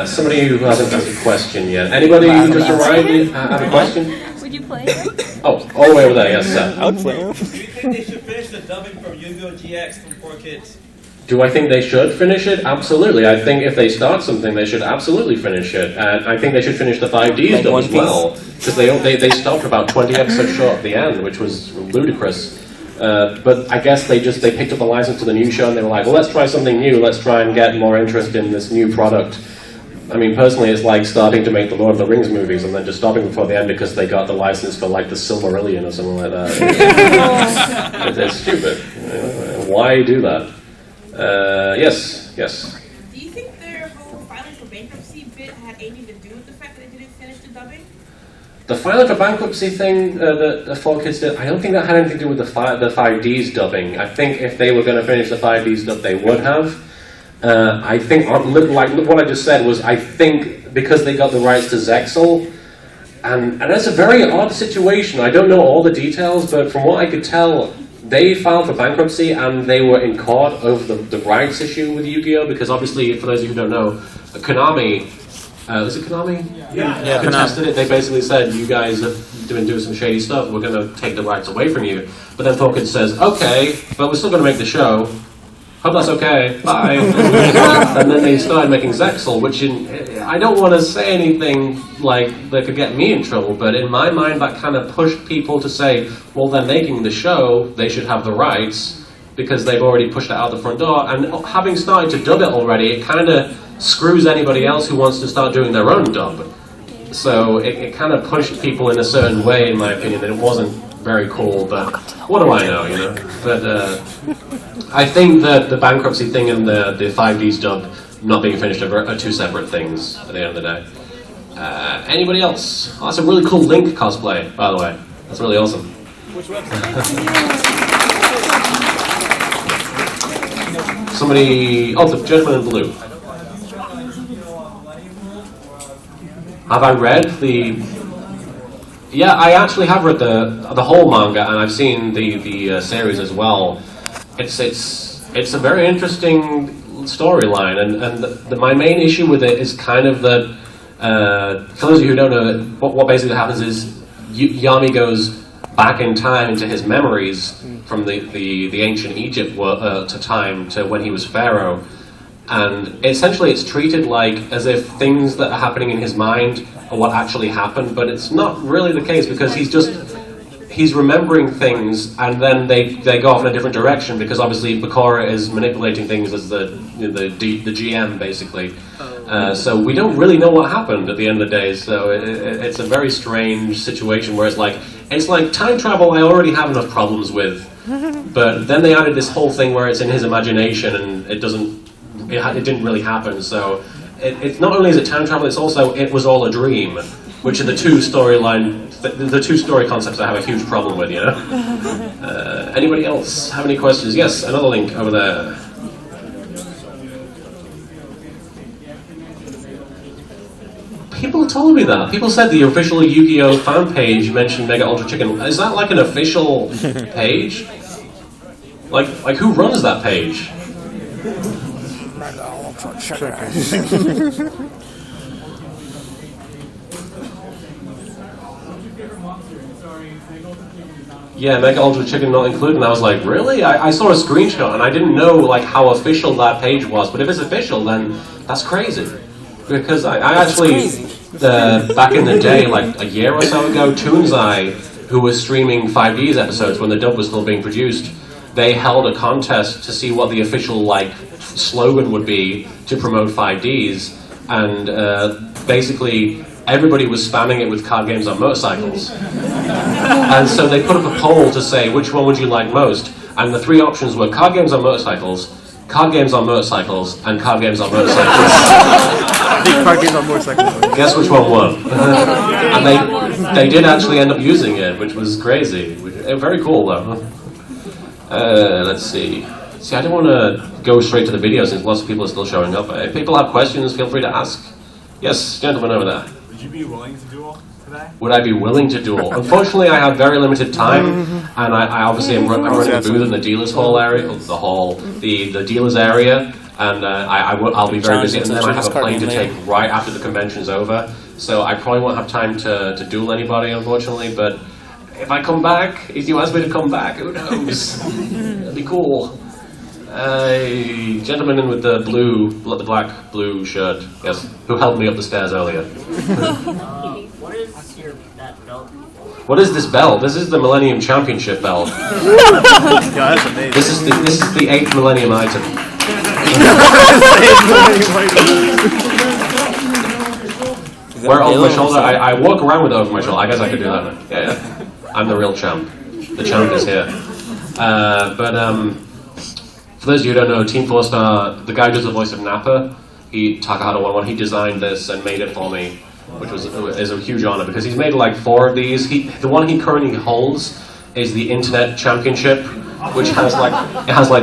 Somebody who hasn't asked a question yet. Anybody who just arrived have a question? Would you play it? Oh, all the way over there, yes, sir. I would play it. Do you think they should finish the dubbing from Yu-Gi-Oh! GX from 4Kids? Do I think they should finish it? Absolutely. I think if they start something, they should absolutely finish it. And I think they should finish the 5Ds dub as well. Because they stopped about 20 episodes short at the end, which was ludicrous. But I guess they picked up the license to the new show and they were like, well, let's try something new. Let's try and get more interest in this new product. I mean, personally, it's like starting to make the Lord of the Rings movies and then just stopping before the end because they got the license for like the Silmarillion or something like that. It's stupid. Why do that? Yes. Do you think their whole filing for bankruptcy bit had anything to do with the fact that they didn't finish the dubbing? The filing for bankruptcy thing that the 4Kids did, I don't think that had anything to do with the 5Ds dubbing. I think if they were going to finish the 5Ds dub, they would have. I think, like what I just said was, I think because they got the rights to Zexal, and that's a very odd situation. I don't know all the details, but from what I could tell, they filed for bankruptcy and they were in court over the rights issue with Yu-Gi-Oh! Because obviously, for those of you who don't know, Konami, is it Konami? Yeah, contested it. They basically said, you guys have been doing some shady stuff, we're going to take the rights away from you. But then 4Kids says, okay, but we're still going to make the show. Hope that's okay, bye. And then they started making Zexal, which I don't want to say anything like that could get me in trouble, but in my mind that kind of pushed people to say, well, they're making the show, they should have the rights, because they've already pushed it out the front door. And having started to dub it already, it kind of screws anybody else who wants to start doing their own dub. So it kind of pushed people in a certain way, in my opinion, and it wasn't very cool, but what do I know, you know? But I think that the bankruptcy thing and the 5Ds dub not being finished are two separate things at the end of the day. Anybody else? Oh, that's a really cool Link cosplay, by the way. That's really awesome. Which website? Somebody... Oh, the gentleman in blue. Have I read the... Yeah, I actually have read the whole manga, and I've seen the series as well. It's a very interesting storyline, and my main issue with it is kind of that, for those of you who don't know, what basically happens is Yami goes back in time into his memories from the ancient Egypt time to when he was pharaoh, and essentially it's treated like as if things that are happening in his mind are what actually happened, but it's not really the case, because he's remembering things, and then they go off in a different direction, because obviously Bakura is manipulating things as the GM, basically. So we don't really know what happened at the end of the day, so it's a very strange situation where it's like time travel I already have enough problems with, but then they added this whole thing where it's in his imagination, and it didn't really happen, so it's not only is it time travel, it's also it was all a dream, which are the two story concepts I have a huge problem with, you know? Anybody else have any questions? Yes, another link over there. People told me that. People said the official Yu-Gi-Oh! Fan page mentioned Mega Ultra Chicken. Is that like an official page? Like who runs that page? Mega Ultra Chicken. Yeah, Mega Ultra Chicken not included, and I was like, really? I saw a screenshot, and I didn't know like how official that page was, but if it's official, then that's crazy. Because I actually, back in the day, like a year or so ago, Toonzai, who was streaming 5Ds episodes when the dub was still being produced, they held a contest to see what the official like slogan would be to promote 5Ds, and basically everybody was spamming it with card games on motorcycles. And so they put up a poll to say, which one would you like most? And the three options were card games on motorcycles, card games on motorcycles, and card games on motorcycles. Card games on motorcycles. Guess which one won? And they did actually end up using it, which was crazy. Very cool, though. Let's see. See, I don't want to go straight to the video since lots of people are still showing up. If people have questions, feel free to ask. Yes, gentleman over there. Would you be willing to duel today? Would I be willing to duel? Unfortunately, I have very limited time, and I obviously am running a booth in the dealers hall area, the dealers area, and I'll be very busy, and then I have a plane to take right after the convention's over, so I probably won't have time to duel anybody, unfortunately, but if I come back, if you ask me to come back, who knows? It'll be cool. Gentleman in with the black blue shirt, yes, who helped me up the stairs earlier. What is that belt? What is this belt? This is the Millennium Championship belt. Yeah, that's amazing. This is the 8th Millennium item. Wear it over my shoulder. I walk around with it over my shoulder. I guess I could do that now. Yeah. I'm the real champ. The champ is here. For those of you who don't know, Team 4-Star, the guy who does the voice of Nappa, Takahata11, he designed this and made it for me. which is a huge honor because he's made like 4 of these. The one he currently holds is the Internet Championship, which has like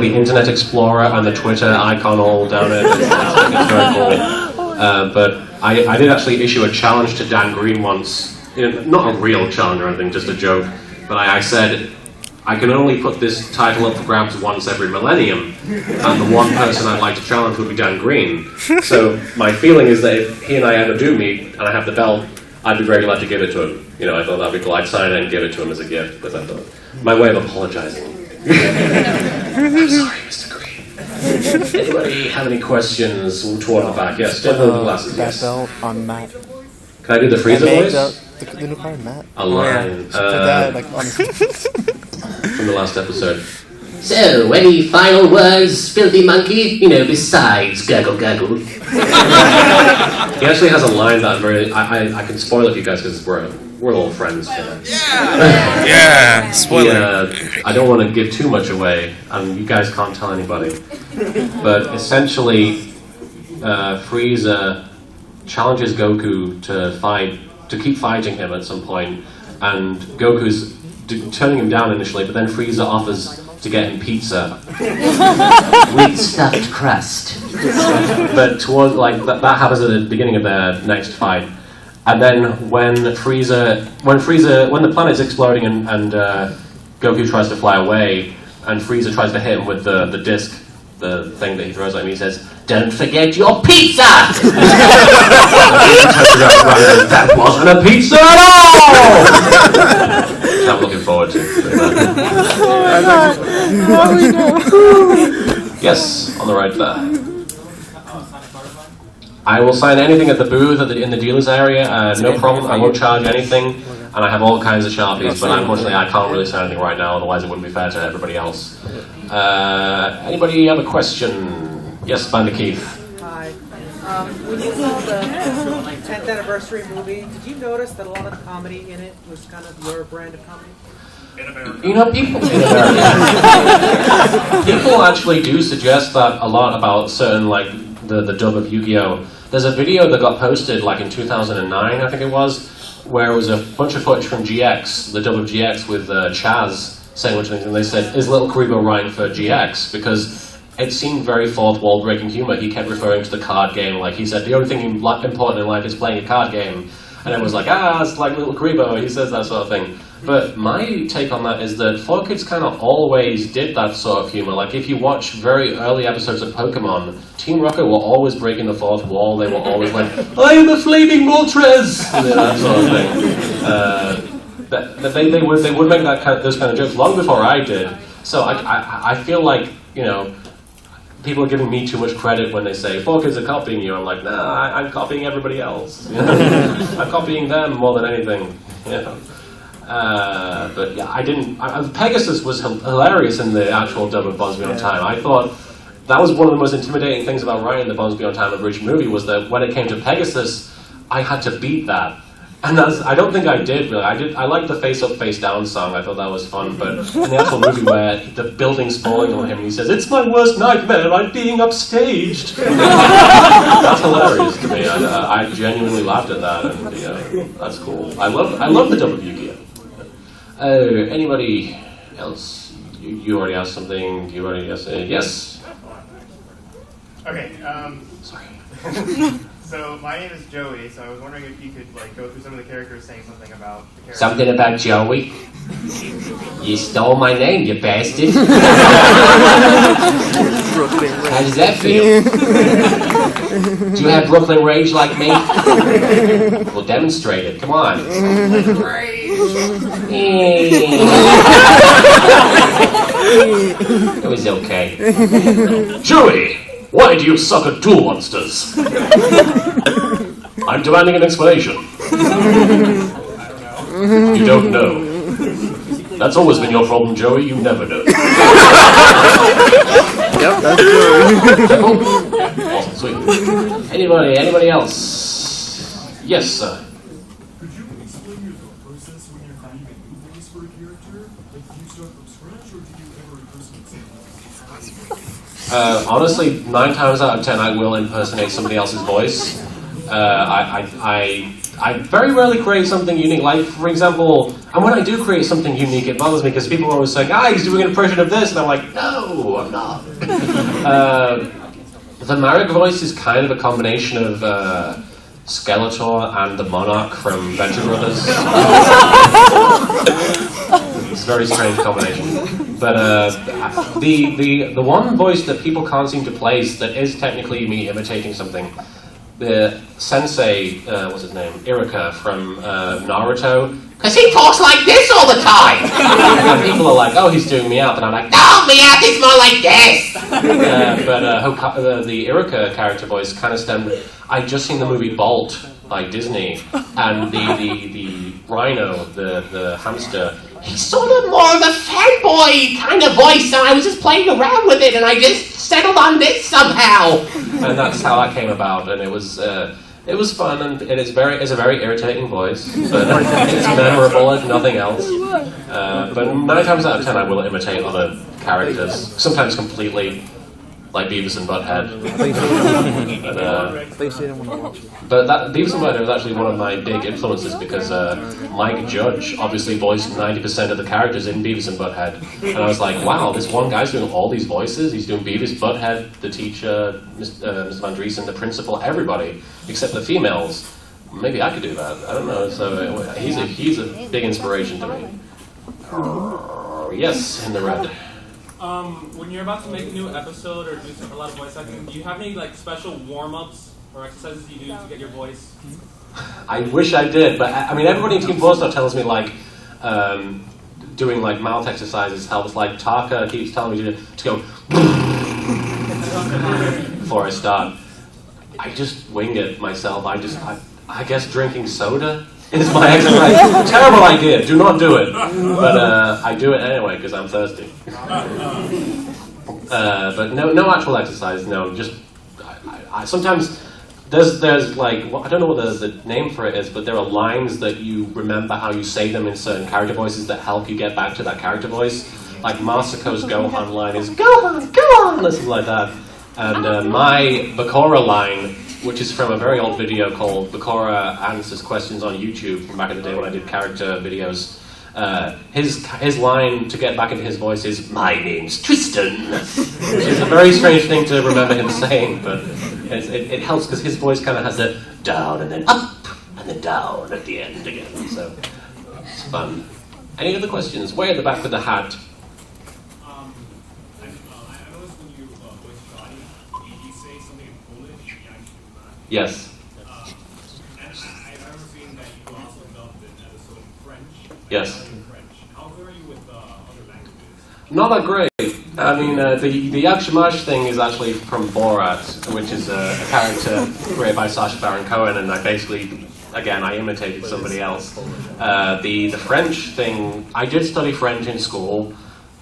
the Internet Explorer and the Twitter icon all down it. It's very cool. But I did actually issue a challenge to Dan Green once. Not a real challenge or anything, just a joke. But I said, I can only put this title up for grabs once every millennium, and the one person I'd like to challenge would be Dan Green. So my feeling is that if he and I ever do meet, and I have the belt, I'd be very glad to give it to him. I thought that'd be cool. I'd sign it and give it to him as a gift, because I thought, my way of apologizing. I'm sorry, Mr. Green. Anybody have any questions toward the back? Yes, step over the glasses, yes. That belt on Matt. Can I do the Frieza voice? The new card, Matt. A line. Put that, like, on from the last episode. So, any final words, filthy monkey? Besides gurgle gurgle. He actually has a line that I can spoil it for you guys because we're all friends. Yeah, spoiler. I don't want to give too much away, and you guys can't tell anybody. But essentially, Frieza challenges Goku to keep fighting him at some point, and Goku's turning him down initially, but then Frieza offers to get him pizza with stuffed crust. But towards that happens at the beginning of their next fight, and then when the planet's exploding and Goku tries to fly away, and Frieza tries to hit him with the disc, the thing that he throws at him, he says, "Don't forget your pizza!" That wasn't a pizza at all! Which I'm looking forward to. Yes, on the right there. I will sign anything at the booth in the dealer's area, no problem. I won't charge anything, and I have all kinds of Sharpies, but unfortunately I can't really sign anything right now, otherwise it wouldn't be fair to everybody else. Anybody have a question? Yes, Bandit Keith. Hi. When you saw the 10th anniversary movie, did you notice that a lot of the comedy in it was kind of your brand of comedy? People actually do suggest that a lot about certain, the dub of Yu-Gi-Oh! There's a video that got posted, in 2009, I think it was, where it was a bunch of footage from GX, the dub of GX, with Chaz saying a bunch of things, and they said, is LittleKuriboh writing for GX? Because it seemed very fourth wall breaking humor. He kept referring to the card game, he said, the only thing important in life is playing a card game. And it was it's like LittleKuriboh, he says that sort of thing. But my take on that is that 4Kids kind of always did that sort of humor. If you watch very early episodes of Pokemon, Team Rocket were always breaking the fourth wall. They were always like, I am the flaming Moltres! That sort of thing. They would make those kind of jokes long before I did. So I feel like, people are giving me too much credit when they say 4Kids are copying you. I'm like, nah, I'm copying everybody else. I'm copying them more than anything. But yeah, I didn't. Pegasus was hilarious in the actual dub of Bonds Beyond Time. I thought that was one of the most intimidating things about writing the Bonds Beyond Time abridged movie was that when it came to Pegasus, I had to beat that. And I don't think I did really. I liked the face up, face down song. I thought that was fun. But in the actual movie where the building's falling on him and he says, "It's my worst nightmare. I'm being upstaged." That's hilarious to me. I genuinely laughed at that, and that's cool. I love the dub of Yu-Gi-Oh. Anybody else? You already asked something. You already asked. Yes. Okay. Sorry. So my name is Joey, so I was wondering if you could go through some of the characters saying something about the characters. Something about Joey? You stole my name, you bastard. How does that feel? Do you have Brooklyn rage like me? We'll demonstrate it. Come on. It was okay. Joey! Why do you suck at Duel Monsters? I'm demanding an explanation. You don't know. That's always been your problem, Joey. You never know. Yep, that's true. Awesome, sweet. Anybody else? Yes, sir. Could you explain your thought process when you're finding a new voice for a character? Do you start from scratch, or do you ever impersonate someone? Honestly, 9 times out of 10, I will impersonate somebody else's voice. I very rarely create something unique. Like, for example, and when I do create something unique, it bothers me because people are always saying, he's doing an impression of this, and I'm like, no, I'm not. The Marek voice is kind of a combination of Skeletor and the Monarch from Venture Brothers. It's a very strange combination. But the one voice that people can't seem to place that is technically me imitating something, the sensei, what's his name, Iruka from Naruto, because he talks like this all the time! And people are like, he's doing Meowth, and I'm like, no, Meowth is more like this! But the Iruka character voice kind of stemmed, I'd just seen the movie Bolt by Disney, and the rhino, the hamster, he's sort of more of a fanboy kind of voice, and I was just playing around with it, and I just settled on this somehow. And that's how that came about, and it was fun, and it's a very irritating voice, but it's memorable if nothing else. But 9 times out of 10, I will imitate other characters, sometimes completely. Like Beavis and Butthead. But Beavis and Butthead was actually one of my big influences because Mike Judge obviously voiced 90% of the characters in Beavis and Butthead. And I was like, wow, this one guy's doing all these voices. He's doing Beavis, Butthead, the teacher, Mr. Van Driesen, the principal, everybody, except the females. Maybe I could do that. I don't know. So he's a big inspiration to me. Yes, in the red. When you're about to make a new episode or do a lot of voice acting, do you have any like special warm-ups or exercises you do to get your voice? I wish I did, but I mean, everybody in Team 4 stuff tells me like doing like mouth exercises helps. Like Taka keeps telling me to go before I start. I just wing it myself. I guess drinking soda is my exercise. Terrible idea. Do not do it. But I do it anyway because I'm thirsty. But no actual exercise. No, just I sometimes there's like I don't know what the name for it is, but there are lines that you remember how you say them in certain character voices that help you get back to that character voice. Like Masako's Gohan line is Gohan, Gohan, or something like that. And my Bakura line, which is from a very old video called Bakura Answers Questions on YouTube from back in the day when I did character videos. His line to get back into his voice is, "My name's Tristan," which is a very strange thing to remember him saying, but it helps because his voice kind of has a down and then up and then down at the end again, so it's fun. Any other questions? Way at the back with the hat. Yes. And I remember seeing that you also dubbed an episode in French. Yes. How good are you with other languages? Not that great. I mean, the Yakshamash thing is actually from Borat, which is a character created by Sacha Baron Cohen, and I basically, again, I imitated somebody else. The French thing, I did study French in school.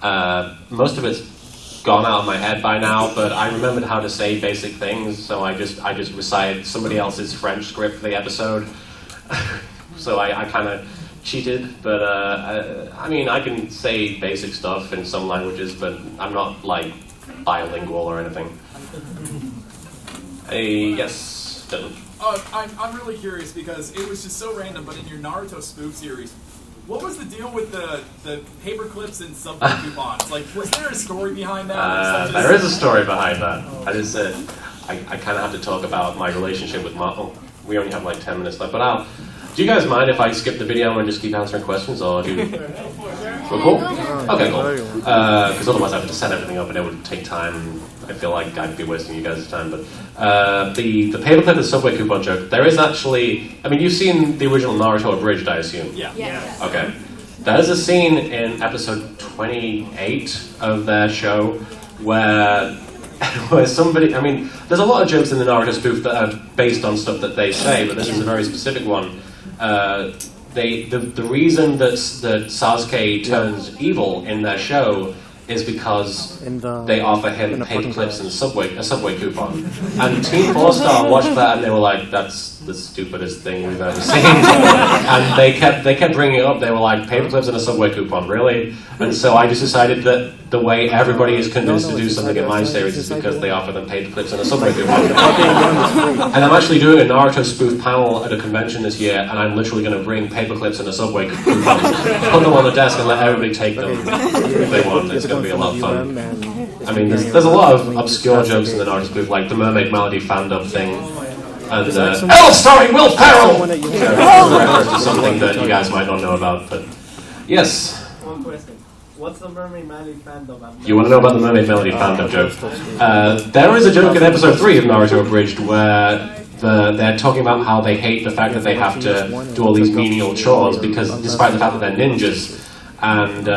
Most of it's gone out of my head by now, but I remembered how to say basic things, so I just recited somebody else's French script for the episode. So I kind of cheated, but I mean, I can say basic stuff in some languages, but I'm not like bilingual or anything. Yes, Dylan. I'm really curious because it was just so random, but in your Naruto spoof series, what was the deal with the paper clips and Subway coupons? Like, was there a story behind that? There is a story behind that. I just said, I kind of have to talk about my relationship with Mom. We only have like 10 minutes left, but do you guys mind if I skip the video and just keep answering questions, or do you? We're cool? Okay, cool. Because otherwise I have to set everything up and it would take time. I feel like I'd be wasting you guys' time, but the paperclip and Subway coupon joke, there is actually, I mean, you've seen the original Naruto abridged, I assume? Yeah. Okay. There's a scene in episode 28 of their show where somebody, I mean, there's a lot of jokes in the Naruto spoof that are based on stuff that they say, but this is a very specific one. The reason that Sasuke turns evil in their show is because they offer him paper clips and a subway coupon. And Team 4 Star watched that and they were like, that's the stupidest thing we've ever seen. And they kept bringing it up. They were like, paperclips and a Subway coupon, really? And so I just decided that the way everybody is convinced to do something in my series is because they offer them paperclips and a Subway coupon. And I'm actually doing a Naruto spoof panel at a convention this year, and I'm literally going to bring paperclips and a Subway coupon, put them on the desk, and let everybody take them if they want. It's going to be a lot of fun. I mean, there's a lot of obscure jokes in the Naruto spoof, like the Mermaid Melody fan-dub thing. And Elf starring Will Ferrell! Reference to something that you guys might not know about, but yes. One question. What's the Mermaid Melody fandom? You want to know about the Mermaid Melody fandom joke? There is a joke in episode 3 of Naruto Abridged where they're talking about how they hate the fact that they have to do all these menial chores because, despite the fact that they're ninjas, and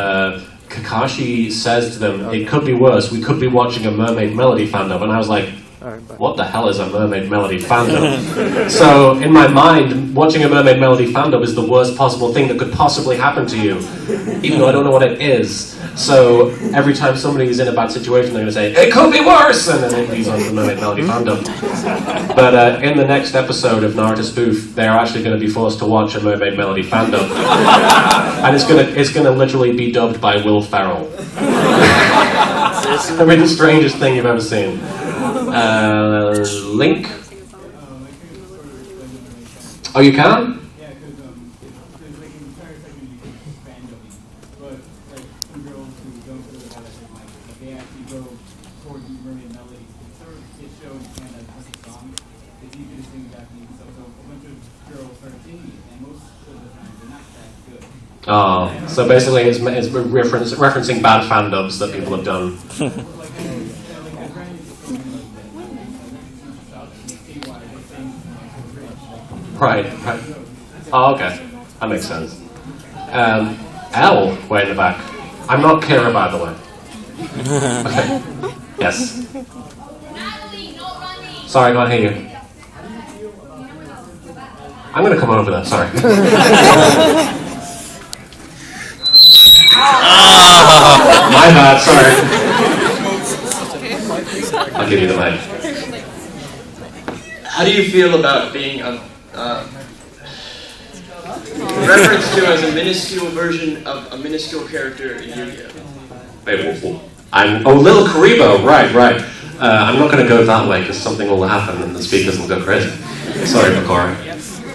Kakashi says to them, "It could be worse. We could be watching a Mermaid Melody fandom," and I was like, what the hell is a Mermaid Melody fandom? So, in my mind, watching a Mermaid Melody fandom is the worst possible thing that could possibly happen to you, even though I don't know what it is. So, every time somebody is in a bad situation, they're going to say, "It could be worse!" And then it leads on to the Mermaid Melody fandom. But in the next episode of Naruto Spoof, they're actually going to be forced to watch a Mermaid Melody fandom. And it's going to literally be dubbed by Will Ferrell. I mean, the strangest thing you've ever seen. Link? Oh, you can? Yeah, because there's like an entire section you can fandoming, but like some girls who don't really have that like they actually go toward the Mermaid Melody. It's sort of it shows kind of as a song. It's easy to sing Japanese, so a bunch of girls start singing it, and most of the time they're not that good. Oh, so basically it's referencing bad fandoms that people have done. Right. Oh, okay. That makes sense. L, way in the back. I'm not Kira, by the way. Okay. Yes. Sorry, I can't hear you. I'm going to come over there, sorry. My bad, sorry. I'll give you the mic. How do you feel about being referenced to as a minuscule version of a minuscule character in Yu-Gi-Oh? Wait, I'm LittleKuriboh, right. I'm not going to go that way because something will happen and the speakers will go crazy. Sorry, Makora.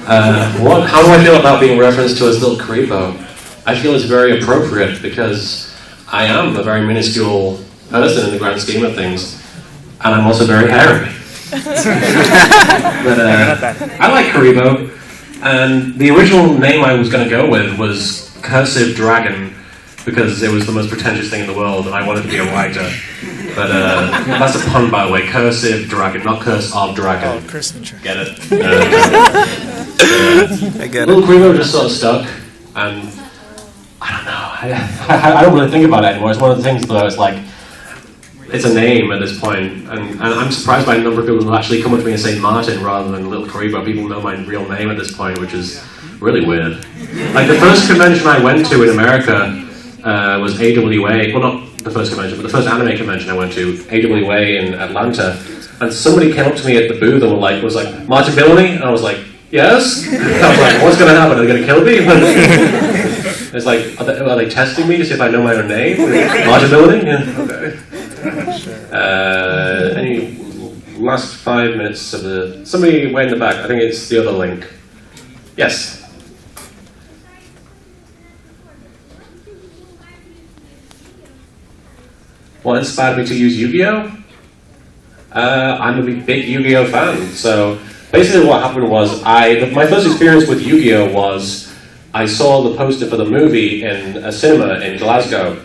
How do I feel about being referenced to as LittleKuriboh? I feel it's very appropriate because I am a very minuscule person in the grand scheme of things, and I'm also very hairy. But I like Kuriboh, and the original name I was going to go with was Cursive Dragon because it was the most pretentious thing in the world, and I wanted to be a writer. But that's a pun, by the way. Cursive Dragon, not Curse of Dragon. Oh, Cursive Dragon. Get it? I get it. LittleKuriboh just sort of stuck, and I don't know. I don't really think about it anymore. It's one of the things that I was like, it's a name at this point, and I'm surprised by the number of people who actually come up to me and say Martin rather than LittleKuriboh. People know my real name at this point, which is really weird. Like the first convention I went to in America was AWA. Well, not the first convention, but the first anime convention I went to, AWA in Atlanta. And somebody came up to me at the booth and was like, "Martin Billany?" And I was like, "Yes." I was like, "What's going to happen? Are they going to kill me?" It's like, are they testing me to see if I know my own name? Martin Billany? Yeah, okay. Any last 5 minutes of the... Somebody way in the back. I think it's the other link. Yes. What inspired me to use Yu-Gi-Oh? I'm a big Yu-Gi-Oh fan. So basically what happened was my first experience with Yu-Gi-Oh was I saw the poster for the movie in a cinema in Glasgow.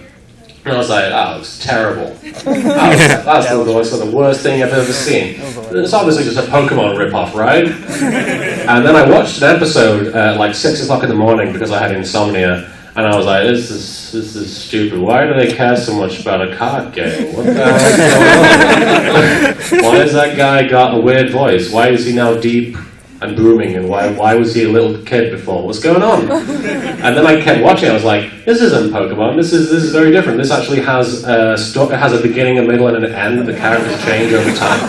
And I was like, oh, it's terrible. That's the worst thing I've ever seen. It's obviously just a Pokemon ripoff, right? And then I watched an episode at like 6 o'clock in the morning because I had insomnia. And I was like, this is stupid. Why do they care so much about a card game? What the hell is going on? Why has that guy got a weird voice? Why is he now deep and brooming, and why was he a little kid before? What's going on? And then I kept watching. I was like, this isn't Pokemon. This is very different. This actually has it has a beginning, a middle, and an end. The characters change over time.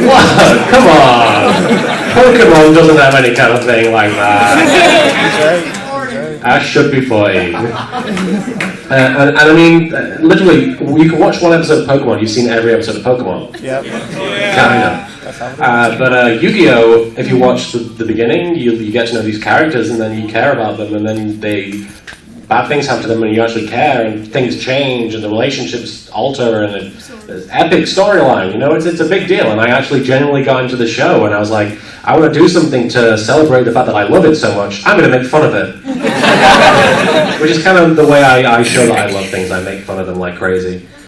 What? Come on! Pokemon doesn't have any kind of thing like that. Ash should be 40. And I mean, literally, you can watch one episode of Pokemon. You've seen every episode of Pokemon. Yep. Kinda. But Yu-Gi-Oh, if you watch the beginning, you get to know these characters, and then you care about them, and then bad things happen to them, and you actually care, and things change, and the relationships alter, and it's epic storyline. You know, it's a big deal. And I actually genuinely got into the show, and I was like, I want to do something to celebrate the fact that I love it so much. I'm going to make fun of it. Which is kind of the way I show that I love things. I make fun of them like crazy.